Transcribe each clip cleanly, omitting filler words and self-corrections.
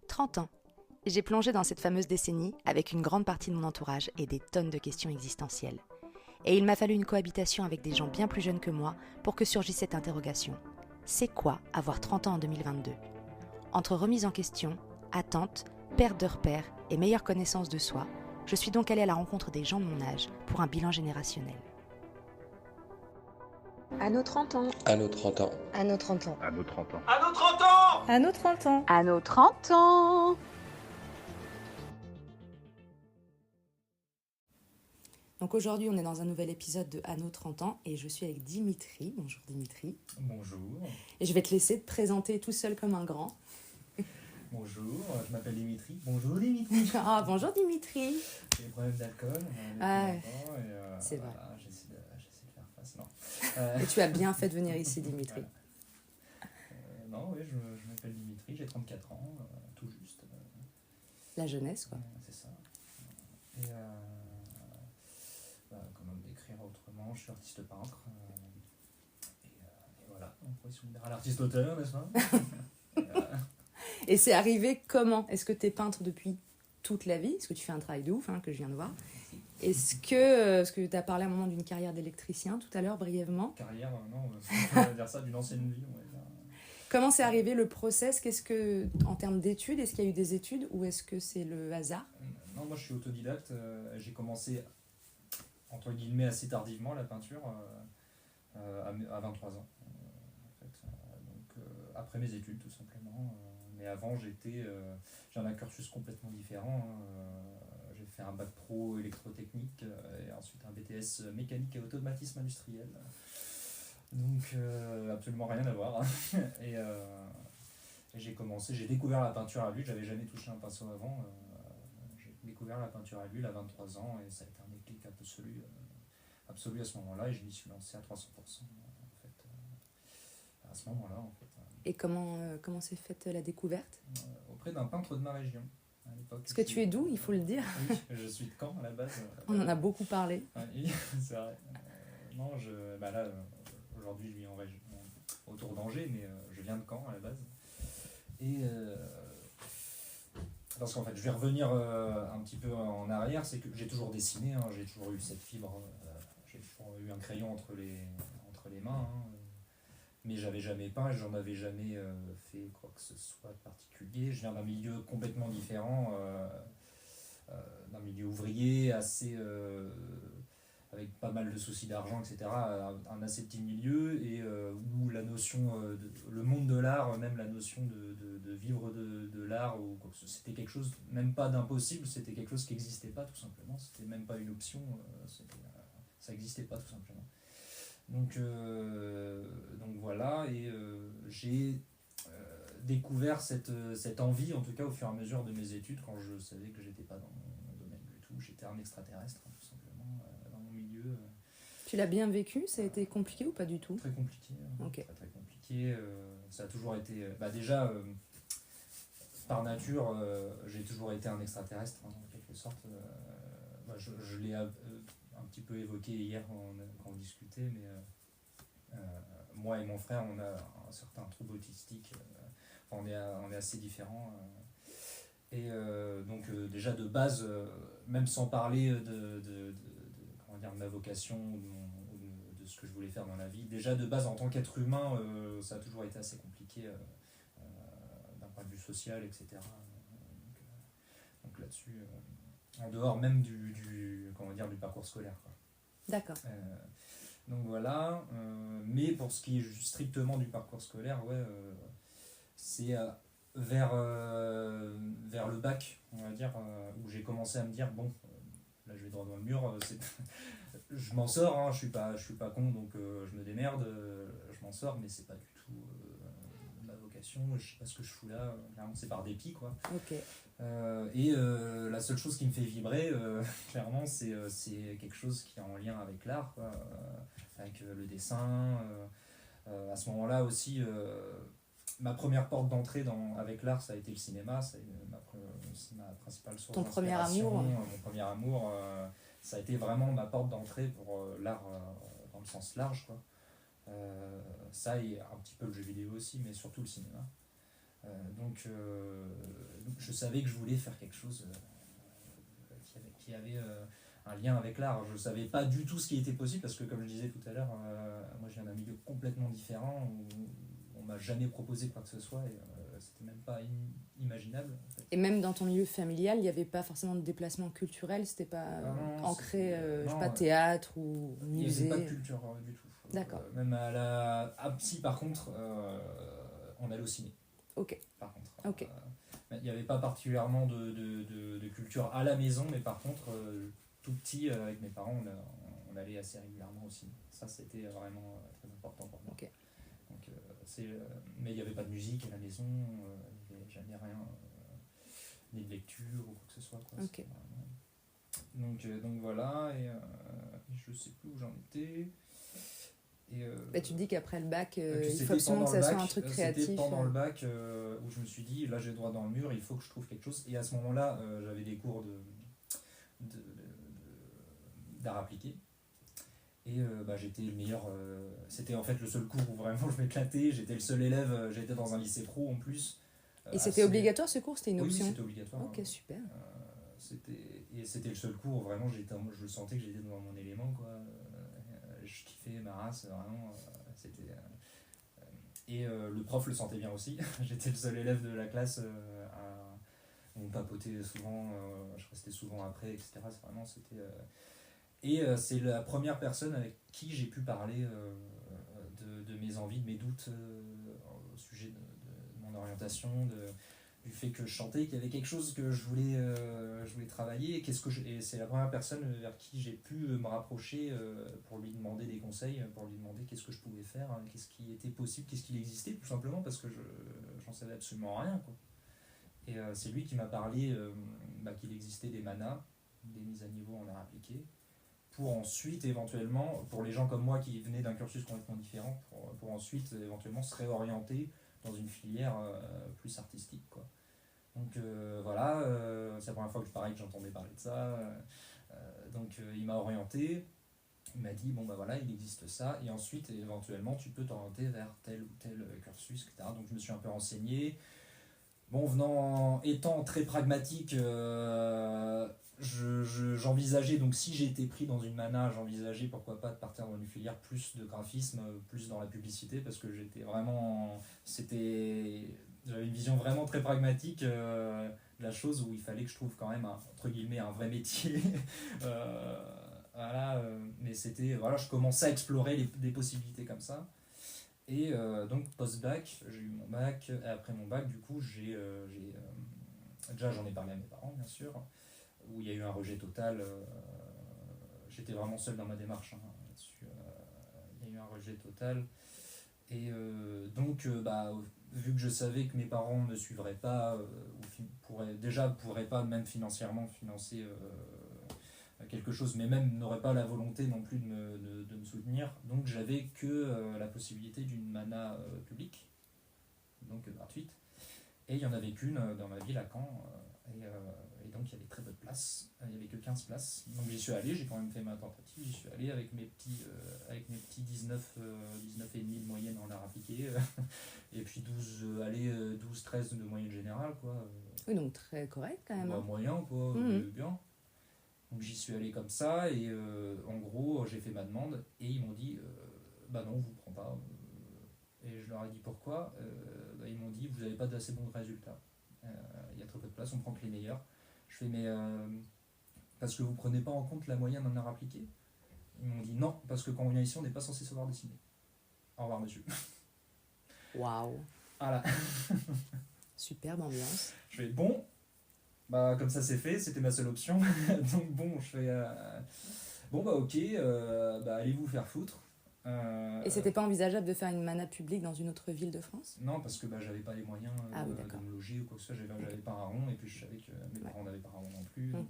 30 ans. J'ai plongé dans cette fameuse décennie avec une grande partie de mon entourage et des tonnes de questions existentielles. Et il m'a fallu une cohabitation avec des gens bien plus jeunes que moi pour que surgisse cette interrogation. C'est quoi avoir 30 ans en 2022 ? Entre remise en question, attente, perte de repères et meilleure connaissance de soi, je suis donc allée à la rencontre des gens de mon âge pour un bilan générationnel. À nos 30 ans. À nos 30 ans. À nos 30 ans. À nos 30 ans. À nos 30 ans. À nos 30 ans. À nos 30 ans. Donc aujourd'hui, on est dans un nouvel épisode de À nos 30 ans et je suis avec Dimitri. Bonjour Dimitri. Bonjour. Et je vais te laisser te présenter tout seul comme un grand. Bonjour, je m'appelle Dimitri. Bonjour Dimitri. Ah, bonjour Dimitri. J'ai des problèmes d'alcool. C'est vrai. Voilà, j'essaie de faire face. Non. Et tu as bien fait de venir ici, Dimitri. Voilà. Non, oui, je m'appelle Dimitri, j'ai 34 ans, tout juste. La jeunesse, quoi. C'est ça. Et comment me décrire autrement, je suis artiste peintre. Et voilà, on pourrait se dire à l'artiste-auteur, n'est-ce pas? Et c'est arrivé comment ? Est-ce que tu es peintre depuis toute la vie ? Est-ce que tu fais un travail de ouf, que je viens de voir ? Est-ce que tu as parlé à un moment d'une carrière d'électricien tout à l'heure, brièvement ? Carrière, non, on va dire ça, d'une ancienne vie, on va dire. Comment c'est arrivé le process ? Qu'est-ce que, en termes d'études, est-ce qu'il y a eu des études ou est-ce que c'est le hasard ? Non, moi je suis autodidacte. J'ai commencé, entre guillemets, assez tardivement la peinture, à 23 ans. Après mes études, tout simplement. Mais avant, j'ai un cursus complètement différent. J'ai fait un bac pro électrotechnique et ensuite un BTS mécanique et automatisme industriel. Donc, absolument rien à voir. Et j'ai découvert la peinture à l'huile. J'avais jamais touché un pinceau avant. J'ai découvert la peinture à l'huile à 23 ans et ça a été un déclic absolu à ce moment-là. Et je m'y suis lancé à 300%. À ce moment-là, en fait. Et comment s'est faite la découverte ? Auprès d'un peintre de ma région, à l'époque. Parce que tu es d'où, il faut le dire. Oui, je suis de Caen, à la base. On en a beaucoup parlé. Oui, c'est vrai. Non, là, aujourd'hui, je vis en région, autour d'Angers, mais je viens de Caen, à la base. Et parce qu'en fait, je vais revenir un petit peu en arrière, c'est que j'ai toujours dessiné, j'ai toujours eu cette fibre, j'ai toujours eu un crayon entre les mains, mais j'avais jamais peint et j'en avais jamais fait quoi que ce soit de particulier. Je viens d'un milieu complètement différent, d'un milieu ouvrier, avec pas mal de soucis d'argent, etc. Un assez petit milieu, et où la notion, le monde de l'art, même la notion de vivre de l'art, c'était quelque chose, même pas d'impossible, c'était quelque chose qui n'existait pas tout simplement, c'était même pas une option, ça n'existait pas tout simplement. Donc voilà, et j'ai découvert cette envie, en tout cas au fur et à mesure de mes études, quand je savais que j'étais pas dans mon domaine du tout, j'étais un extraterrestre, tout simplement, dans mon milieu. Tu l'as bien vécu ? Ça a été compliqué ou pas du tout ? Très compliqué. Okay. Très compliqué. Ça a toujours été... déjà, par nature, j'ai toujours été un extraterrestre, en quelque sorte. Je l'ai un petit peu évoqué hier quand on discutait, mais moi et mon frère, on a un certain trouble autistique. On est assez différents. Et donc déjà de base, même sans parler de ma vocation ou de ce que je voulais faire dans la vie, déjà de base en tant qu'être humain, ça a toujours été assez compliqué d'un point de vue social, etc. Donc là-dessus, en dehors même du parcours scolaire, quoi. D'accord. Donc voilà, mais pour ce qui est strictement du parcours scolaire, c'est vers le bac, on va dire, où j'ai commencé à me dire, bon, là je vais droit dans le mur, je m'en sors, je suis pas con, donc je me démerde, je m'en sors, mais c'est pas du tout ma vocation, je sais pas ce que je fous là, clairement c'est par dépit, quoi. Ok. Et la seule chose qui me fait vibrer, clairement, c'est quelque chose qui est en lien avec l'art, quoi, avec le dessin. À ce moment-là aussi, ma première porte d'entrée avec l'art, ça a été le cinéma, c'est ma principale source d'inspiration. Ton premier amour. Mon premier amour, ça a été vraiment ma porte d'entrée pour l'art dans le sens large, quoi. Ça et un petit peu le jeu vidéo aussi, mais surtout le cinéma. Donc je savais que je voulais faire quelque chose qui avait un lien avec l'art. Je ne savais pas du tout ce qui était possible parce que, comme je disais tout à l'heure, moi je viens d'un milieu complètement différent où on m'a jamais proposé quoi que ce soit et c'était même pas imaginable. En fait. Et même dans ton milieu familial, il n'y avait pas forcément de déplacement culturel, c'était pas Non, ancré, je sais non, pas, théâtre ou musée. Il n'y avait pas de culture du tout. D'accord. Même à la. Ah, si, par contre, on allait au ciné. Ok. Par contre. Ok. Il n'y avait pas particulièrement de culture à la maison, mais par contre, tout petit, avec mes parents, on allait assez régulièrement au ciné. Ça, c'était vraiment très important pour moi. Ok. Donc, mais il n'y avait pas de musique à la maison, il n'y avait jamais rien, ni de lecture ou quoi que ce soit. Quoi. Ok. Donc voilà, et je sais plus où j'en étais. Et, tu dis qu'après le bac, il c'était faut absolument que ça pendant le soit bac, un truc créatif. C'était pendant le bac où je me suis dit, là j'ai le droit dans le mur, il faut que je trouve quelque chose. Et à ce moment-là, j'avais des cours d'art appliqué. Et j'étais le meilleur. C'était en fait le seul cours où vraiment je m'éclatais. J'étais le seul élève, j'étais dans un lycée pro en plus. Et c'était obligatoire ce cours, c'était une option? Oui, c'était obligatoire. Ok, super. C'était le seul cours où vraiment je sentais que j'étais dans mon élément, quoi. Je kiffais ma race, vraiment. Et le prof le sentait bien aussi. J'étais le seul élève de la classe on papotait souvent, je restais souvent après, etc. C'est la première personne avec qui j'ai pu parler de mes envies, de mes doutes au sujet de mon orientation, du fait que je chantais, qu'il y avait quelque chose que je voulais travailler. Et c'est la première personne vers qui j'ai pu me rapprocher pour lui demander des conseils, pour lui demander qu'est-ce que je pouvais faire, hein, qu'est-ce qui était possible, qu'est-ce qui existait, tout simplement parce que j'en savais absolument rien, quoi. Et c'est lui qui m'a parlé qu'il existait des manas, des mises à niveau en art appliqué, pour ensuite éventuellement, pour les gens comme moi qui venaient d'un cursus complètement différent, pour ensuite éventuellement se réorienter dans une filière plus artistique, quoi. Donc voilà, c'est la première fois que j'entendais parler de ça. Donc il m'a orienté, il m'a dit bon voilà, il existe ça, et ensuite éventuellement tu peux t'orienter vers tel ou tel cursus, etc. Donc je me suis un peu renseigné. Bon, étant très pragmatique, j'envisageais, donc si j'ai été pris dans une mana, j'envisageais pourquoi pas de partir dans une filière plus de graphisme, plus dans la publicité, parce que j'avais une vision vraiment très pragmatique de la chose, où il fallait que je trouve quand même entre guillemets un vrai métier. Mais je commençais à explorer des possibilités comme ça. Et donc post-bac, j'ai eu mon bac, et après mon bac, du coup, déjà j'en ai parlé à mes parents, bien sûr, où il y a eu un rejet total. J'étais vraiment seul dans ma démarche, hein, là-dessus. Il y a eu un rejet total. Et donc, vu que je savais que mes parents ne me suivraient pas, pourraient pas même financièrement financer quelque chose, mais même n'aurait pas la volonté non plus de me soutenir, donc j'avais que la possibilité d'une mana publique, donc gratuite, et il n'y en avait qu'une dans ma ville à Caen, et donc il y avait très peu de places, il n'y avait que 15 places, donc j'y suis allé, j'ai quand même fait ma tentative, j'y suis allé avec mes petits 19 et demi de moyenne en art appliqué, et puis 12-13 de moyenne générale, quoi. Oui, donc très correct quand même. Moyen, quoi, bien. Donc j'y suis allé comme ça, et en gros j'ai fait ma demande, et ils m'ont dit non, on vous prend pas. Et je leur ai dit pourquoi. Ils m'ont dit vous n'avez pas d'assez bons résultats, il y a très peu de place, on prend que les meilleurs. Je fais mais parce que vous prenez pas en compte la moyenne en art appliqué? Ils m'ont dit non, parce que quand on vient ici on n'est pas censé savoir dessiner. Au revoir monsieur. Waouh. Voilà. Superbe ambiance. Je fais bon. Comme ça c'est fait, c'était ma seule option. Donc bon, je fais ok, allez vous faire foutre. Et c'était pas envisageable de faire une mana publique dans une autre ville de France? Non, parce que j'avais pas les moyens de me loger ou quoi que ce soit, j'avais pas un rond, et puis je savais que mes parents n'avaient pas un rond non plus, donc,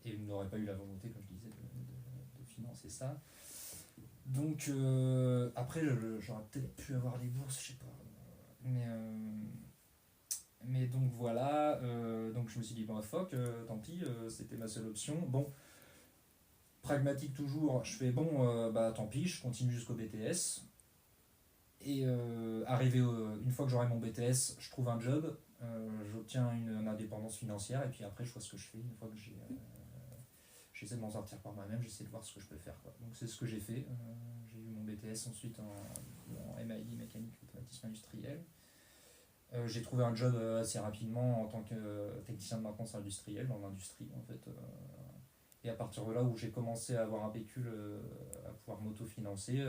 et ils n'auraient pas eu la volonté, comme je disais, de financer ça. Donc après j'aurais peut-être pu avoir des bourses, je sais pas, mais donc voilà, donc je me suis dit fuck, tant pis, c'était ma seule option. Bon, pragmatique toujours, je fais tant pis, je continue jusqu'au BTS, et une fois que j'aurai mon BTS, je trouve un job, j'obtiens une indépendance financière et puis après je vois ce que je fais. Une fois que j'essaie de m'en sortir par moi-même, j'essaie de voir ce que je peux faire, quoi. Donc c'est ce que j'ai fait. J'ai eu mon BTS ensuite en MII, mécanique automatisme industriel. J'ai trouvé un job assez rapidement en tant que technicien de maintenance industrielle dans l'industrie en fait. Et à partir de là où j'ai commencé à avoir un pécule, à pouvoir m'autofinancer,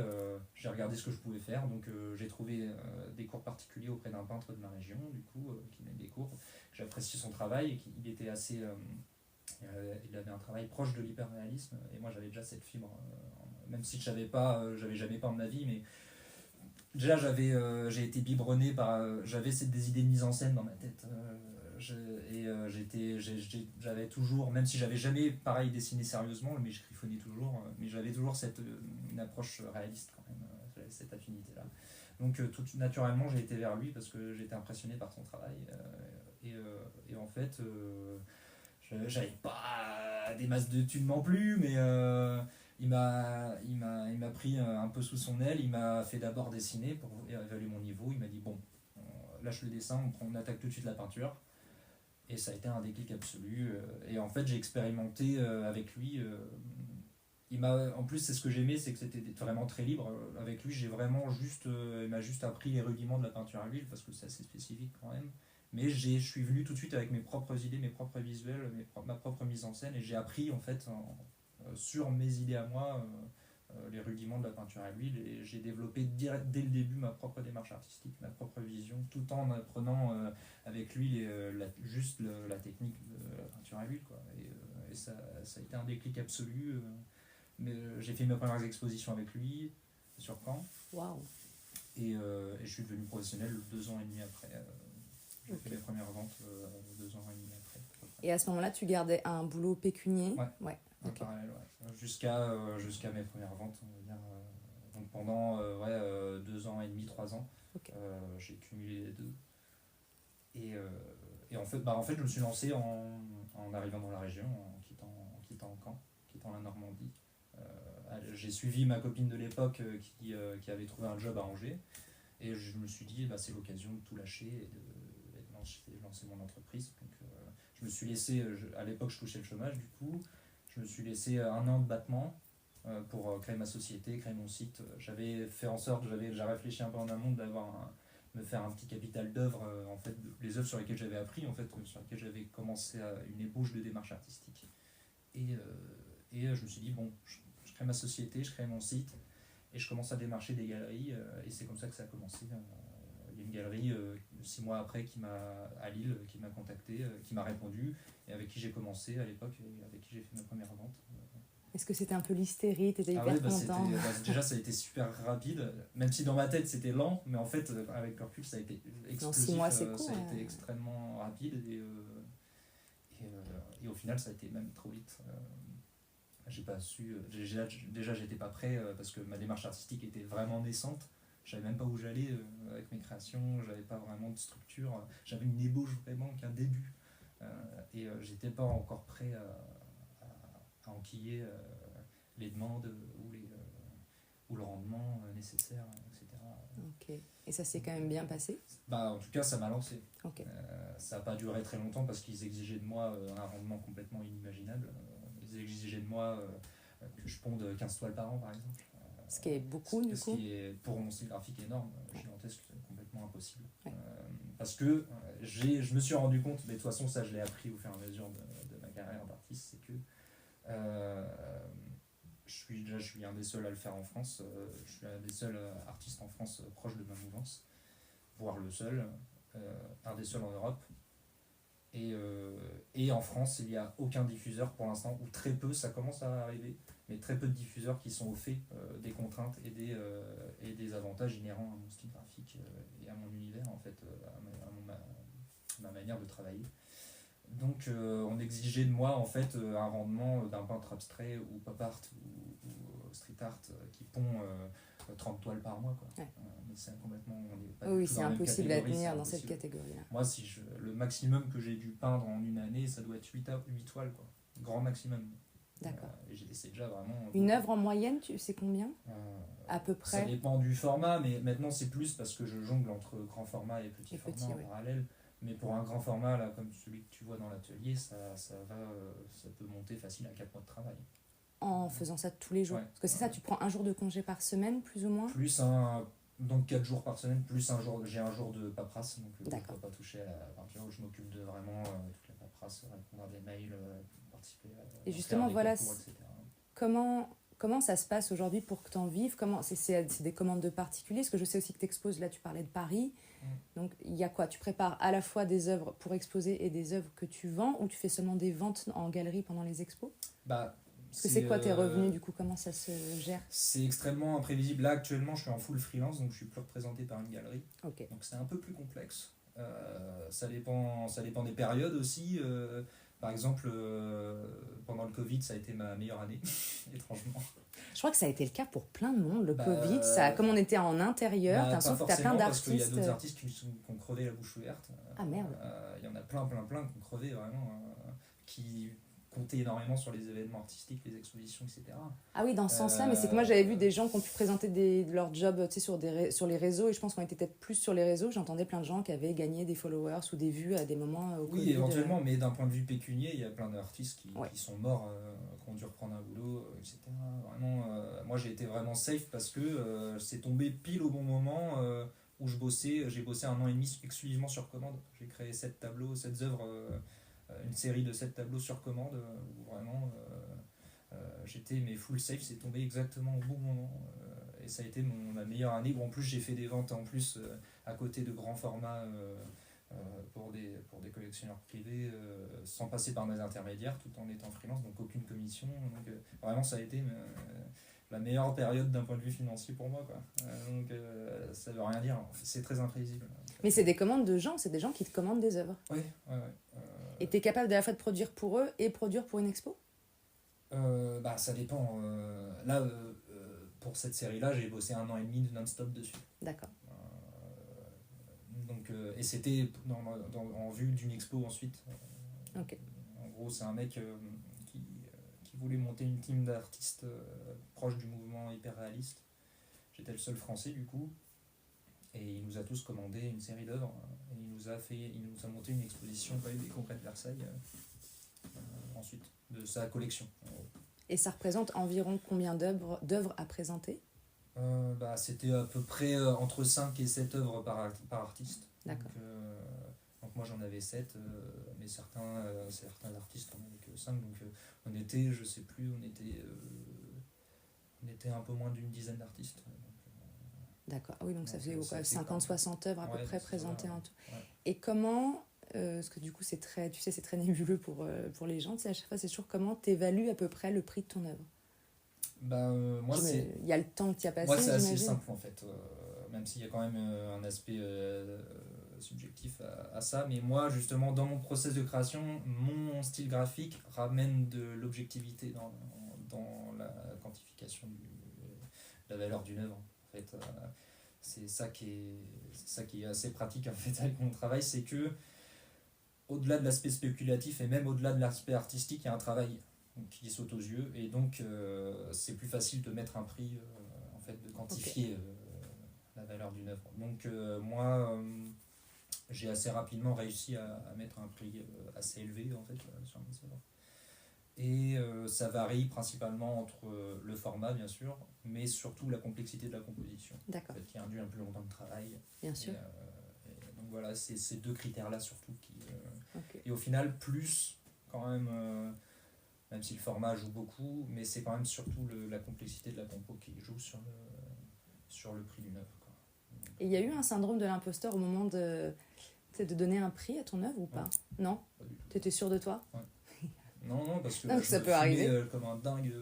j'ai regardé ce que je pouvais faire. Donc j'ai trouvé des cours particuliers auprès d'un peintre de ma région, du coup, qui mène des cours. J'appréciais son travail et il était assez, il avait un travail proche de l'hyperréalisme. Et moi j'avais déjà cette fibre, même si je savais pas, j'avais jamais peint de ma vie, mais déjà j'ai été biberonné par, j'avais des idées de mise en scène dans ma tête. J'avais toujours, même si j'avais jamais pareil dessiné sérieusement, mais je griffonnais toujours, mais j'avais toujours une approche réaliste quand même, j'avais cette affinité là. Donc tout naturellement j'ai été vers lui parce que j'étais impressionné par son travail, et en fait j'avais pas des masses de thunes non plus, mais il m'a pris un peu sous son aile. Il m'a fait d'abord dessiner pour évaluer mon niveau. Il m'a dit bon, lâche le dessin, on attaque tout de suite la peinture. Et ça a été un déclic absolu. Et en fait, j'ai expérimenté avec lui. En plus, c'est ce que j'aimais, c'est que c'était vraiment très libre. Avec lui, j'ai vraiment il m'a juste appris les rudiments de la peinture à l'huile parce que c'est assez spécifique quand même. Mais je suis venu tout de suite avec mes propres idées, mes propres visuels, ma propre mise en scène, et j'ai appris en fait sur mes idées à moi les rudiments de la peinture à l'huile, et j'ai développé dès le début ma propre démarche artistique, ma propre vision, tout en apprenant avec lui juste la technique de la peinture à l'huile, quoi. Et ça a été un déclic absolu. Mais j'ai fait mes premières expositions avec lui sur Caen. Waouh. Et je suis devenu professionnel 2 ans et demi après. J'ai fait les premières ventes 2 ans et demi après. Et à ce moment-là, tu gardais un boulot pécunier? Ouais. En parallèle, ouais. Jusqu'à mes premières ventes, on va dire. Donc pendant 2 ans et demi, 3 ans, j'ai cumulé les deux. Et en fait, je me suis lancé en arrivant dans la région, en quittant Caen, quittant la Normandie. J'ai suivi ma copine de l'époque qui avait trouvé un job à Angers. Et je me suis dit, c'est l'occasion de tout lâcher et de lancer mon entreprise. Donc, je me suis laissé, à l'époque, je touchais le chômage, du coup. Je me suis laissé 1 an de battement pour créer ma société, créer mon site. J'avais fait en sorte, j'ai réfléchi un peu en amont me faire un petit capital d'œuvres, en fait, les œuvres sur lesquelles j'avais appris, en fait, sur lesquelles j'avais commencé une ébauche de démarche artistique. Et je me suis dit, bon, je crée ma société, je crée mon site, et je commence à démarcher des galeries, et c'est comme ça que ça a commencé. Il y a une galerie 6 mois après à Lille qui m'a contacté, qui m'a répondu, et avec qui j'ai commencé à l'époque, et avec qui j'ai fait ma première vente. Est-ce que c'était un peu l'hystérie? T'étais hyper content? Déjà ça a été super rapide, même si dans ma tête c'était lent, mais en fait avec le recul ça a été explosif. 6 mois, c'est court, ça a été extrêmement rapide, et au final ça a été même trop vite. J'ai pas su, déjà j'étais pas prêt parce que ma démarche artistique était vraiment naissante. Je savais même pas où j'allais avec mes créations, j'avais pas vraiment de structure, j'avais une ébauche vraiment qu'un début, et j'étais pas encore prêt à enquiller les demandes ou le rendement nécessaire, etc. Ok. Et ça s'est quand même bien passé? En tout cas ça m'a lancé. Okay. Ça n'a pas duré très longtemps parce qu'ils exigeaient de moi un rendement complètement inimaginable. Ils exigeaient de moi que je ponde 15 toiles par an par exemple. Ce qui est beaucoup du coup. Ce qui est pour mon style graphique énorme, gigantesque, complètement impossible. Ouais. Parce que je me suis rendu compte, mais de toute façon ça je l'ai appris au fur et à mesure de ma carrière d'artiste, c'est que je suis un des seuls à le faire en France. Je suis un des seuls artistes en France proche de ma mouvance, voire le seul, un des seuls en Europe. Et en France, il n'y a aucun diffuseur pour l'instant, ou très peu, ça commence à arriver, mais très peu de diffuseurs qui sont au fait des contraintes et des avantages inhérents à mon style graphique et à mon univers, en fait, à ma manière de travailler. Donc on exigeait de moi en fait un rendement d'un peintre abstrait ou pop art ou street art qui pond 30 toiles par mois, quoi. Ouais. Mais c'est complètement, on est pas oui, c'est impossible à tenir dans cette catégorie-là. Moi, le maximum que j'ai dû peindre en une année, ça doit être 8 toiles, quoi. Grand maximum. D'accord. Et c'est déjà vraiment... Une œuvre en moyenne, tu sais combien à peu près? Ça dépend du format, mais maintenant c'est plus parce que je jongle entre grand format et petit format en parallèle. Mais pour un grand format, là, comme celui que tu vois dans l'atelier, ça peut monter facile à 4 mois de travail. En faisant ça tous les jours. Ouais. Parce que c'est ça, tu prends un jour de congé par semaine, plus ou moins. Donc 4 jours par semaine, plus j'ai un jour de paperasse, donc je ne peux pas toucher à la partie où je m'occupe de vraiment toute la paperasse, répondre à des mails, participer à et justement, voilà, concours, etc. Comment ça se passe aujourd'hui pour que tu en vives? C'est des commandes de particuliers? Parce que je sais aussi que tu exposes, là tu parlais de Paris. Donc il y a quoi? Tu prépares à la fois des œuvres pour exposer et des œuvres que tu vends, ou tu fais seulement des ventes en galerie pendant les expos? Parce que c'est quoi tes revenus, du coup? Comment ça se gère? C'est extrêmement imprévisible. Là, actuellement, je suis en full freelance, donc je suis plus représenté par une galerie. Okay. Donc c'est un peu plus complexe. Ça dépend des périodes aussi. Par exemple, pendant le Covid, ça a été ma meilleure année, étrangement. Je crois que ça a été le cas pour plein de monde, le Covid. Comme on était en intérieur, t'as l'impression que t'as plein d'artistes. Parce qu'il y a d'autres artistes qui ont crevé la bouche ouverte. Ah merde. Il y en a plein qui ont crevé vraiment, qui comptaient énormément sur les événements artistiques, les expositions, etc. Ah oui, dans ce sens-là, mais c'est que moi j'avais vu des gens qui ont pu présenter leurs jobs sur les réseaux, et je pense qu'on était peut-être plus sur les réseaux. J'entendais plein de gens qui avaient gagné des followers ou des vues à des moments au Covid. Oui, éventuellement, mais d'un point de vue pécunier, il y a plein d'artistes qui sont morts, qui ont dû reprendre un boulot, etc. Vraiment, moi j'ai été vraiment safe parce que c'est tombé pile au bon moment où je bossais. J'ai bossé 1 an et demi exclusivement sur commande. J'ai créé 7 tableaux, 7 œuvres, une série de 7 tableaux sur commande où vraiment j'étais full safe. C'est tombé exactement au bon moment. Et ça a été ma meilleure année, où en plus j'ai fait des ventes en plus à côté de grands formats pour des collectionneurs privés, sans passer par des intermédiaires, tout en étant freelance, donc aucune commission. Donc vraiment ça a été la meilleure période d'un point de vue financier pour moi, quoi. Donc ça veut rien dire, c'est très imprévisible. Mais c'est des commandes de gens, c'est des gens qui te commandent des œuvres. Oui. Et tu es capable à la fois de produire pour eux et produire pour une expo? Ça dépend. Là, pour cette série-là, j'ai bossé 1 an et demi de non-stop dessus. D'accord. Et c'était en vue d'une expo ensuite. Okay. En gros, c'est un mec qui voulait monter une team d'artistes proches du mouvement hyper réaliste. J'étais le seul français du coup. Et il nous a tous commandé une série d'œuvres. Et il nous a monté une exposition au Palais des Congrès de Versailles ensuite, de sa collection. Et ça représente environ combien d'œuvres à présenter? C'était à peu près entre 5 et 7 œuvres par artiste. D'accord. Donc moi j'en avais 7, mais certains artistes en avaient que 5. Donc on était, je sais plus, on était un peu moins d'une dizaine d'artistes. D'accord. Ah oui, donc ça faisait 50-60 œuvres à peu près présentées en tout. Ouais. Et comment, parce que du coup c'est très nébuleux pour les gens, à chaque fois c'est toujours comment t'évalues à peu près le prix de ton œuvre? Moi il y a le temps que tu as passé. Moi c'est assez simple en fait, même s'il y a quand même un aspect subjectif à ça, mais moi justement dans mon process de création, mon style graphique ramène de l'objectivité dans la quantification de la valeur d'une œuvre. En fait, c'est ça qui est assez pratique en fait avec mon travail, c'est que au-delà de l'aspect spéculatif et même au-delà de l'aspect artistique, il y a un travail qui saute aux yeux, et donc c'est plus facile de mettre un prix, en fait, de quantifier la valeur d'une œuvre. Donc moi j'ai assez rapidement réussi à mettre un prix assez élevé en fait sur mes œuvres. Et ça varie principalement entre le format bien sûr, mais surtout la complexité de la composition. D'accord. En fait, qui induit un plus longtemps de travail. Bien sûr. Et donc voilà, c'est ces 2 critères-là surtout qui... Okay. Et au final, plus quand même si le format joue beaucoup, mais c'est quand même surtout la complexité de la compo qui joue sur le prix d'une œuvre. Et il y a eu un syndrome de l'imposteur au moment de donner un prix à ton œuvre ou pas? Non. Pas du tout. Tu étais sûr de toi? Ouais. Non, parce que ça peut arriver. Comme un dingue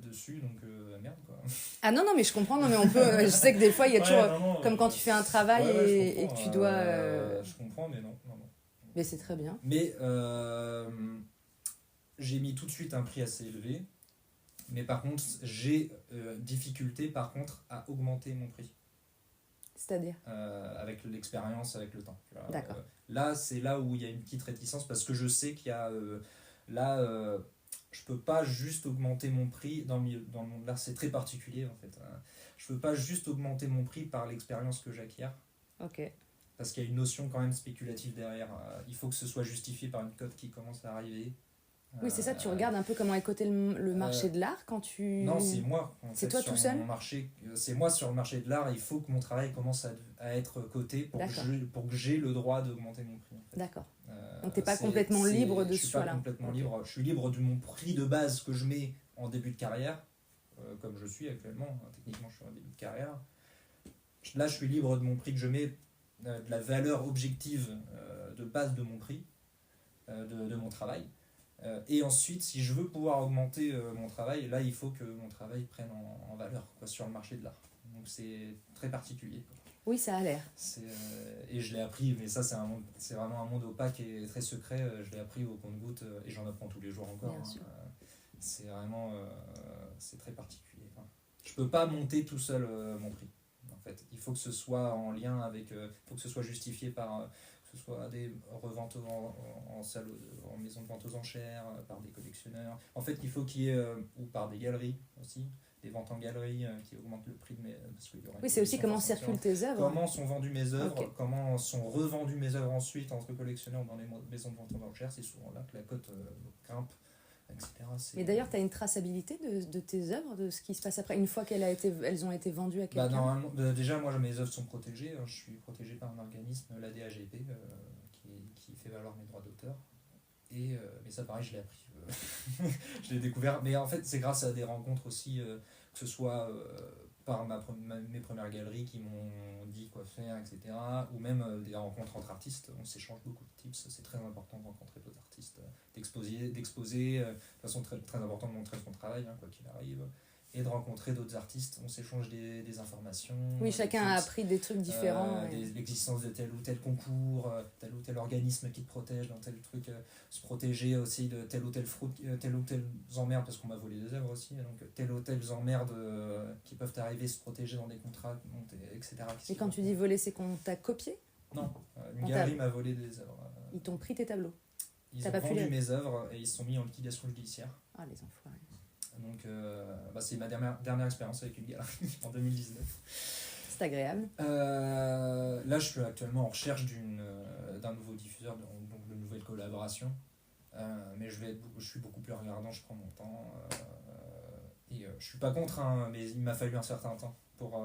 dessus, donc merde quoi. Ah non, mais je comprends, non, mais on peut. Je sais que des fois il y a toujours. Comme quand tu fais un travail et que tu dois. Je comprends, mais non. Mais c'est très bien. Mais j'ai mis tout de suite un prix assez élevé, mais par contre j'ai difficulté par contre à augmenter mon prix. C'est-à-dire avec l'expérience, avec le temps. D'accord. Là, c'est là où il y a une petite réticence, parce que je sais qu'il y a je peux pas juste augmenter mon prix dans le monde de l'art, c'est très particulier en fait. Je peux pas juste augmenter mon prix par l'expérience que j'acquiers. Ok. parce qu'il y a une notion quand même spéculative derrière. Il faut que ce soit justifié par une cote qui commence à arriver. Oui, c'est ça, tu regardes un peu comment est coté le marché de l'art quand tu... Non, c'est moi. C'est toi tout seul ? C'est moi sur le marché de l'art. Il faut que mon travail commence à être coté pour que j'ai le droit d'augmenter mon prix. En fait. D'accord. Donc tu n'es pas complètement libre de ce choix-là. Je suis pas complètement libre. Je suis libre de mon prix de base que je mets en début de carrière, comme je suis actuellement. Techniquement, je suis en début de carrière. Là, je suis libre de mon prix que je mets, de la valeur objective de base de mon prix, de mon travail. Et ensuite, si je veux pouvoir augmenter mon travail, là, il faut que mon travail prenne en valeur sur le marché de l'art. Donc c'est très particulier. Oui, ça a l'air. Et je l'ai appris, mais ça, c'est vraiment un monde opaque et très secret. Je l'ai appris au compte-gouttes et j'en apprends tous les jours encore. Bien sûr. C'est vraiment c'est très particulier. Je peux pas monter tout seul mon prix. En fait, il faut que ce soit en lien avec, il faut que ce soit justifié par que ce soit des reventes en salle, en maison de vente aux enchères, par des collectionneurs. En fait, il faut qu'il y ait, ou par des galeries aussi, des ventes en galerie qui augmentent le prix de mes... Parce qu'il y aura c'est aussi comment circulent tes œuvres. Comment sont vendues mes œuvres, comment sont revendues mes œuvres ensuite entre collectionneurs dans les maisons de vente aux enchères. C'est souvent là que la cote grimpe, etc. Mais d'ailleurs, tu as une traçabilité de tes œuvres, de ce qui se passe après, une fois qu'elles ont été vendues à quelqu'un ? Normalement, déjà, moi, mes œuvres sont protégées. Je suis protégé par un organisme, l'ADAGP, qui fait valoir mes droits d'auteur. Mais ça, pareil, je l'ai appris. Je l'ai découvert. Mais en fait, c'est grâce à des rencontres aussi, que ce soit par mes premières galeries qui m'ont dit quoi faire, etc. Ou même des rencontres entre artistes. On s'échange beaucoup de tips. C'est très important de rencontrer d'autres artistes, d'exposer. De toute façon, très, très important de montrer son travail, quoi qu'il arrive. Et de rencontrer d'autres artistes, on s'échange des informations. Oui, chacun a appris des trucs différents. L'existence de tel ou tel concours, tel ou tel organisme qui te protège dans tel truc, se protéger aussi de telle ou telle fraude, telle ou telle emmerde, parce qu'on m'a volé des œuvres aussi, donc telle ou telle emmerde qui peuvent arriver, se protéger dans des contrats, etc. Et quand tu dis voler, c'est qu'on t'a copié ? Non, une galerie m'a volé des œuvres. Ils t'ont pris tes tableaux ? Ils ont vendu mes œuvres et ils se sont mis en liquidation judiciaire. Ah, les enfoirés. Donc c'est ma dernière expérience avec une galerie en 2019. C'est agréable. Là, je suis actuellement en recherche d'un nouveau diffuseur, donc de nouvelles collaborations. Mais je suis beaucoup plus regardant, je prends mon temps. Je suis pas contre, mais il m'a fallu un certain temps pour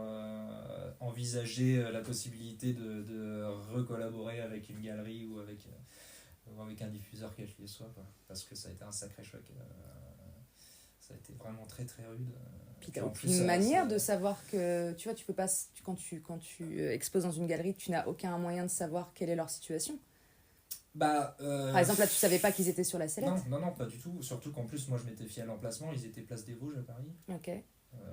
envisager la possibilité de recollaborer avec une galerie ou avec un diffuseur quel qu'il soit, parce que ça a été un sacré choc. Ça a été vraiment très très rude. Puis t'as aucune manière de savoir que... Tu vois, tu peux pas... Quand tu exposes dans une galerie, tu n'as aucun moyen de savoir quelle est leur situation. Par exemple, là, tu savais pas qu'ils étaient sur la sellette ? Non, pas du tout. Surtout qu'en plus, moi, je m'étais fié à l'emplacement. Ils étaient place des Vosges à Paris. Ok.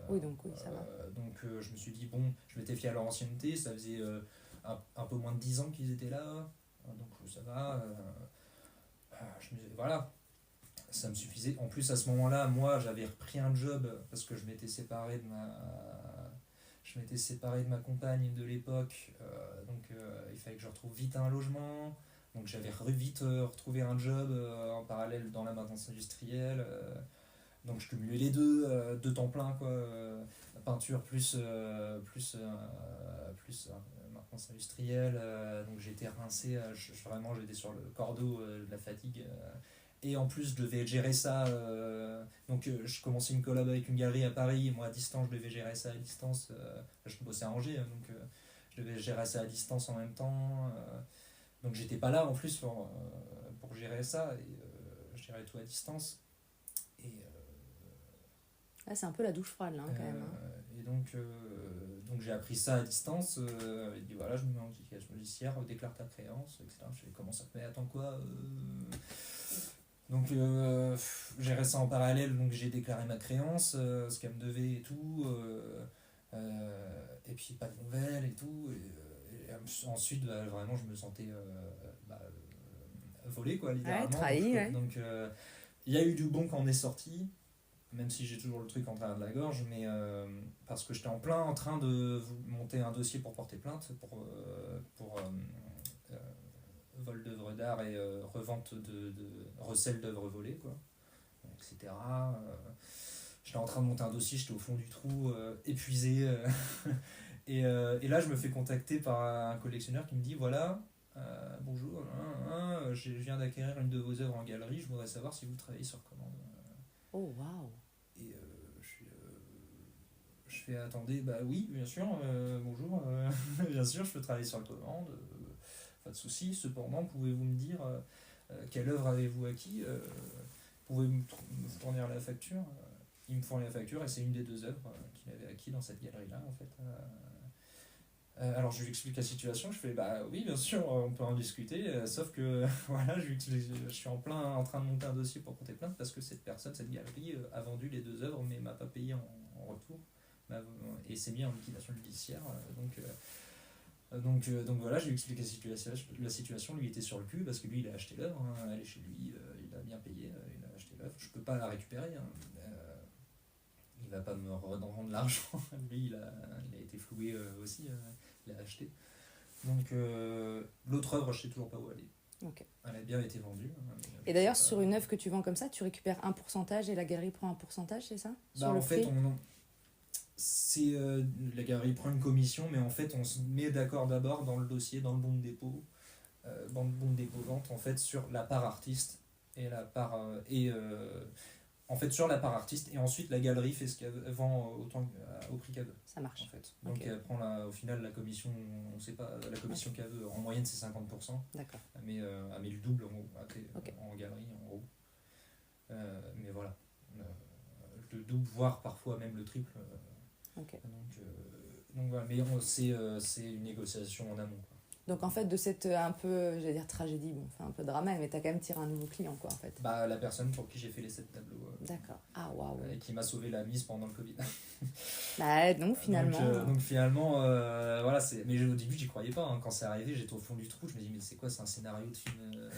Oui, ça va. Donc, je me suis dit, bon, je m'étais fié à leur ancienneté. Ça faisait un peu moins de 10 ans qu'ils étaient là. Donc, ça va. Je me disais, voilà. Ça me suffisait. En plus, à ce moment-là, moi, j'avais repris un job parce que je m'étais séparé de ma compagne de l'époque. Donc, il fallait que je retrouve vite un logement. Donc, j'avais vite retrouvé un job en parallèle dans la maintenance industrielle. Donc, je cumulais les deux temps plein, quoi. La peinture plus maintenance industrielle. Donc, j'étais rincé. Vraiment, j'étais sur le cordeau de la fatigue. Et en plus, je devais gérer ça. Donc, je commençais une collab avec une galerie à Paris. Moi, à distance, je devais gérer ça à distance. Je bossais à Angers, donc je devais gérer ça à distance en même temps. Donc, j'étais pas là en plus pour gérer ça. Et je gérais tout à distance. Et, c'est un peu la douche froide, là, quand même. Et donc, j'ai appris ça à distance. Il dit voilà, je me mets en liquidation judiciaire, déclare ta créance, etc. Je fais comment ça te met, attends quoi Donc j'ai resté en parallèle, donc j'ai déclaré ma créance, ce qu'elle me devait et tout, et puis pas de nouvelles et tout, et ensuite vraiment je me sentais volé, quoi, littéralement. Trahi, donc il y a eu du bon quand on est sorti, même si j'ai toujours le truc en travers de la gorge, mais parce que j'étais en train de monter un dossier pour porter plainte pour vol d'œuvres d'art et revente de recel d'œuvres volées, quoi, etc. J'étais en train de monter un dossier, j'étais au fond du trou, épuisé, Et là, je me fais contacter par un collectionneur qui me dit voilà, bonjour, je viens d'acquérir une de vos œuvres en galerie, je voudrais savoir si vous travaillez sur commande. Oh, waouh. Et je fais attendez, bah oui, bien sûr, bonjour, bien sûr, je peux travailler sur commande, pas de souci. Cependant, pouvez-vous me dire quelle œuvre avez-vous acquis pouvez-vous me fournir la facture Il me fournit la facture et c'est une des deux œuvres qu'il avait acquis dans cette galerie-là, en fait. Alors je lui explique la situation, je fais bah oui bien sûr on peut en discuter, sauf que voilà je suis en train de monter un dossier pour porter plainte parce que cette galerie a vendu les deux œuvres mais m'a pas payé en retour et s'est mis en liquidation judiciaire. Donc voilà, je lui explique la situation, lui était sur le cul parce que lui il a acheté l'œuvre, elle est chez lui, il a bien payé, il a acheté l'œuvre, je peux pas la récupérer. Il va pas me rendre l'argent, lui il a été floué aussi, il a acheté. Donc l'autre œuvre je sais toujours pas où elle est. Okay. Elle a bien été vendue. Et d'ailleurs sur une œuvre que tu vends comme ça, tu récupères un pourcentage et la galerie prend un pourcentage, c'est ça? Sur le en fait prix la galerie prend une commission, mais en fait on se met d'accord d'abord dans le dossier, dans le bon de dépôt, vente en fait sur la part artiste et la part en fait sur la part artiste et ensuite la galerie fait ce qu'elle vend au prix qu'elle veut. Ça marche. En fait. Donc okay. Elle prend au final la commission, on sait pas la commission qu'elle veut. En moyenne c'est 50%. D'accord. Elle met le double en galerie en gros. Mais voilà, le double voire parfois même le triple. Okay. Donc voilà, mais c'est une négociation en amont, quoi. Donc en fait de cette un peu, j'allais dire tragédie, bon c'est un peu drama, mais t'as quand même tiré un nouveau client quoi en fait. Bah la personne pour qui j'ai fait les 7 tableaux. D'accord. Ah waouh. Et qui m'a sauvé la mise pendant le Covid. Bah non finalement. Donc finalement voilà c'est. Mais au début j'y croyais pas, hein. Quand c'est arrivé j'étais au fond du trou, je me dis mais c'est quoi, c'est un scénario de film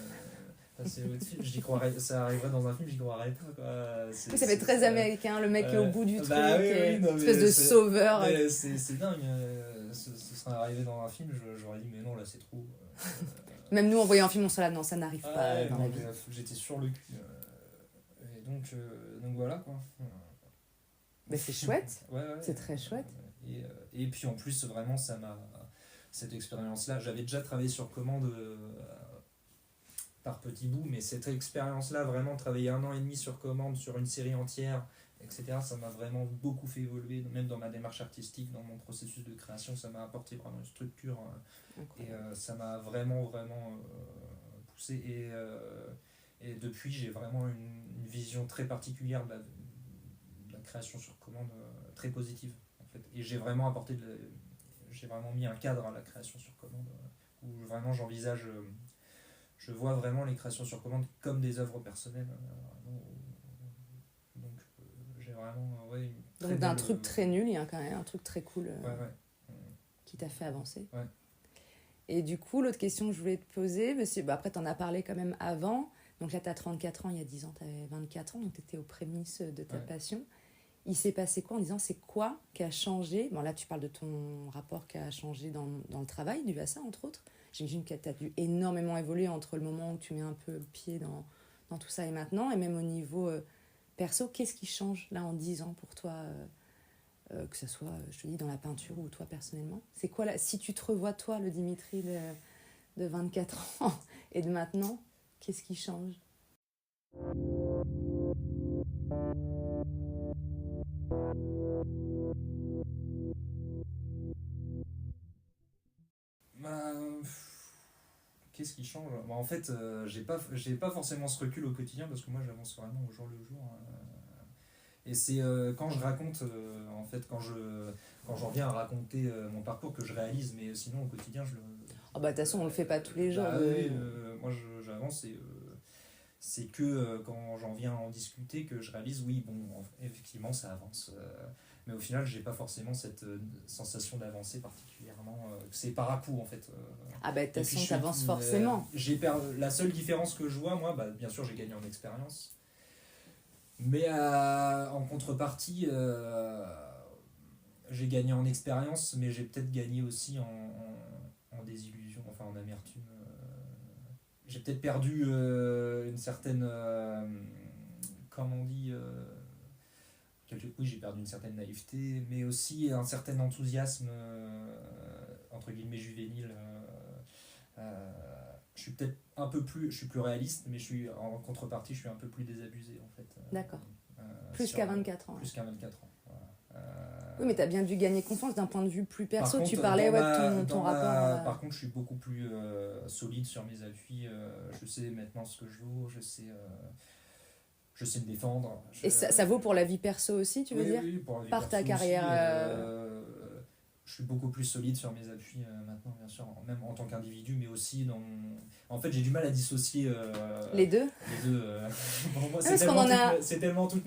j'y croirais, ça arriverait dans un film, j'y croirais pas quoi. Oui, ça fait très américain, le mec est au bout du truc, espèce de c'est, sauveur. C'est dingue, ce serait arrivé dans un film, j'aurais dit mais non là c'est trop. Même nous en voyant un film on serait là, non ça n'arrive pas dans la vie. J'étais sur le cul. Et donc voilà quoi. Mais c'est chouette, ouais, c'est très chouette. Et puis en plus vraiment cette expérience là, j'avais déjà travaillé sur commande par petits bouts, mais cette expérience-là, vraiment travailler 1 an et demi sur commande, sur une série entière, etc., ça m'a vraiment beaucoup fait évoluer, même dans ma démarche artistique, dans mon processus de création, ça m'a apporté vraiment une structure, et ça m'a vraiment poussé, et depuis, j'ai vraiment une vision très particulière de la création sur commande, très positive, en fait, et j'ai vraiment mis un cadre à la création sur commande, où vraiment j'envisage... Je vois vraiment les créations sur commande comme des œuvres personnelles. Donc j'ai vraiment donc d'un truc très nul, il y a quand même un truc très cool qui t'a fait avancer. Ouais. Et du coup, l'autre question que je voulais te poser, après t'en as parlé quand même avant, donc là t'as 34 ans, il y a 10 ans t'avais 24 ans, donc t'étais aux prémices de ta passion. Il s'est passé quoi en disant c'est quoi qui a changé? Bon là tu parles de ton rapport qui a changé dans le travail, dû à ça entre autres. J'imagine que tu as dû énormément évoluer entre le moment où tu mets un peu le pied dans tout ça et maintenant, et même au niveau perso, qu'est-ce qui change là en 10 ans pour toi, que ce soit, je te dis, dans la peinture ou toi personnellement? C'est quoi là, si tu te revois toi, le Dimitri de 24 ans et de maintenant, qu'est-ce qui change? Qu'est-ce qui change? En fait, j'ai pas forcément ce recul au quotidien parce que moi j'avance vraiment au jour le jour. Et c'est quand je raconte, en fait, quand j'en viens à raconter mon parcours que je réalise, mais sinon au quotidien je le. De toute façon, on le fait pas tous les jours. Moi j'avance et c'est que quand j'en viens à en discuter que je réalise, oui, bon, effectivement ça avance. Mais au final, j'ai pas forcément cette sensation d'avancer particulièrement. C'est par à-coup en fait. De toute façon, t'avances forcément. La seule différence que je vois, moi, bien sûr, j'ai gagné en expérience. Mais en contrepartie, j'ai gagné en expérience, mais j'ai peut-être gagné aussi en désillusion, enfin en amertume. J'ai peut-être perdu une certaine. Comment on dit oui, j'ai perdu une certaine naïveté, mais aussi un certain enthousiasme, entre guillemets, juvénile. Je suis peut-être je suis plus réaliste, mais en contrepartie, je suis un peu plus désabusé, en fait. D'accord. Plus qu'à 24 ans. Plus qu'à 24 ans. Voilà. Oui, mais tu as bien dû gagner confiance d'un point de vue plus perso. Contre, tu parlais de ton rapport. Par contre, je suis beaucoup plus solide sur mes appuis. Je sais maintenant ce que je vaux. Je sais me défendre. Et ça vaut pour la vie perso aussi, tu veux dire? Oui, pour la vie par ta carrière. Aussi, je suis beaucoup plus solide sur mes appuis maintenant, bien sûr, même en tant qu'individu, mais aussi dans mon... En fait, j'ai du mal à dissocier les deux. Pour moi, c'est tellement toute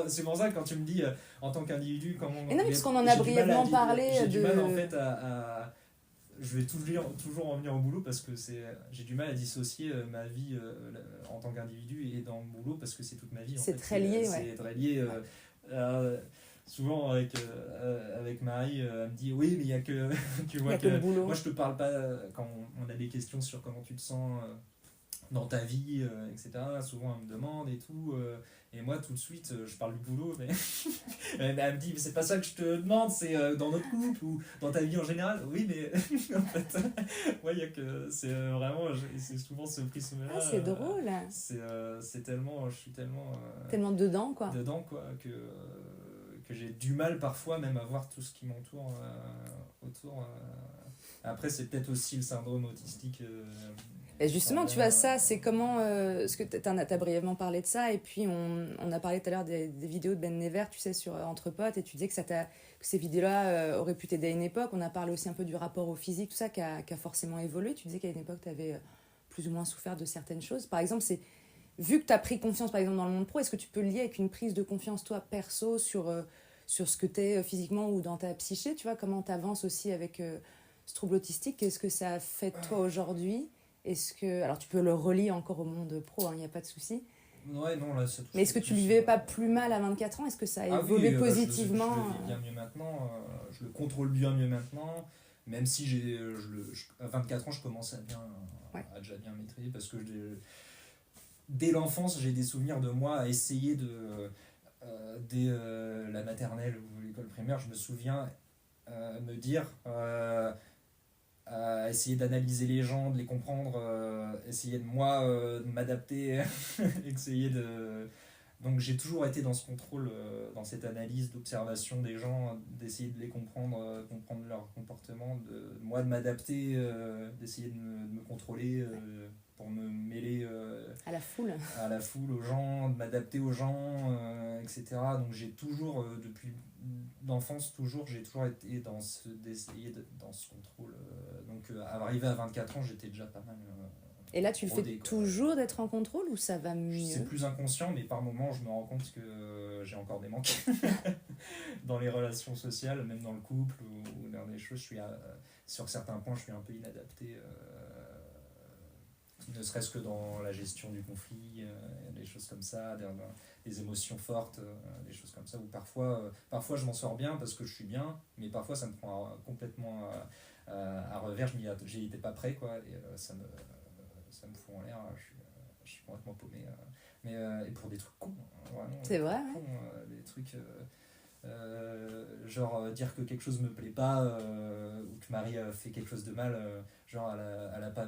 c'est pour ça que quand tu me dis en tant qu'individu, comment... Et non, parce qu'on en a brièvement parlé. J'ai du mal, en fait, à... Je vais toujours en venir au boulot parce que j'ai du mal à dissocier ma vie en tant qu'individu et dans le boulot parce que c'est toute ma vie. C'est très lié, C'est très lié. Souvent avec Marie, elle me dit oui, mais il y a que tu vois que le boulot. Moi je te parle pas quand on a des questions sur comment tu te sens dans ta vie, etc. Souvent elle me demande et tout, et moi tout de suite je parle du boulot, mais elle me dit mais c'est pas ça que je te demande, c'est dans notre couple ou dans ta vie en général. Oui, mais en fait ouais, il y a que c'est vraiment c'est souvent ce prisme là. C'est drôle. C'est tellement, je suis tellement dedans quoi que j'ai du mal parfois même à voir tout ce qui m'entoure autour. Après c'est peut-être aussi le syndrome autistique. Et justement, tu vois, ça, c'est comment... parce que tu as brièvement parlé de ça, et puis on a parlé tout à l'heure des vidéos de Ben Never, tu sais, sur Entre Potes, et tu disais que ces vidéos-là auraient pu t'aider à une époque. On a parlé aussi un peu du rapport au physique, tout ça, qui a forcément évolué. Tu disais qu'à une époque, tu avais plus ou moins souffert de certaines choses. Par exemple, vu que tu as pris confiance, par exemple, dans le monde pro, est-ce que tu peux le lier avec une prise de confiance, toi, perso, sur ce que tu es physiquement ou dans ta psyché, tu vois, comment tu avances aussi avec ce trouble autistique? Qu'est-ce que ça a fait de toi aujourd'hui? Alors tu peux le relier encore au monde pro, il n'y a pas de souci. Ouais, non, là, ça mais est-ce que tu ne le vivais pas plus mal à 24 ans? Est-ce que ça a évolué positivement? Je le vis bien mieux maintenant, je le contrôle bien mieux maintenant, même si à 24 ans je commence à déjà bien maîtriser, parce que dès l'enfance j'ai des souvenirs de moi à essayer dès la maternelle ou l'école primaire, je me souviens me dire... à essayer d'analyser les gens, de les comprendre, essayer de m'adapter, Donc j'ai toujours été dans ce contrôle, dans cette analyse, d'observation des gens, d'essayer de les comprendre, comprendre leur comportement, de m'adapter, d'essayer de me contrôler pour me mêler à la foule, aux gens, de m'adapter aux gens, etc. Donc j'ai toujours, depuis d'enfance, j'ai toujours été dans ce contrôle. Donc arrivé à 24 ans, j'étais déjà pas mal... Et là, tu le fais toujours d'être en contrôle ou ça va mieux? C'est plus inconscient, mais par moments, je me rends compte que j'ai encore des manques dans les relations sociales, même dans le couple ou dans des choses. Sur certains points, je suis un peu inadapté, ne serait-ce que dans la gestion du conflit, des choses comme ça, des émotions fortes, des choses comme ça, où parfois je m'en sors bien parce que je suis bien, mais parfois ça me prend complètement à revers, j'y étais pas prêt, quoi, et ça me fout en l'air, je suis complètement paumé, et pour des trucs cons, vraiment, c'est vrai, des trucs genre dire que quelque chose me plaît pas, ou que Marie a fait quelque chose de mal, genre elle a pas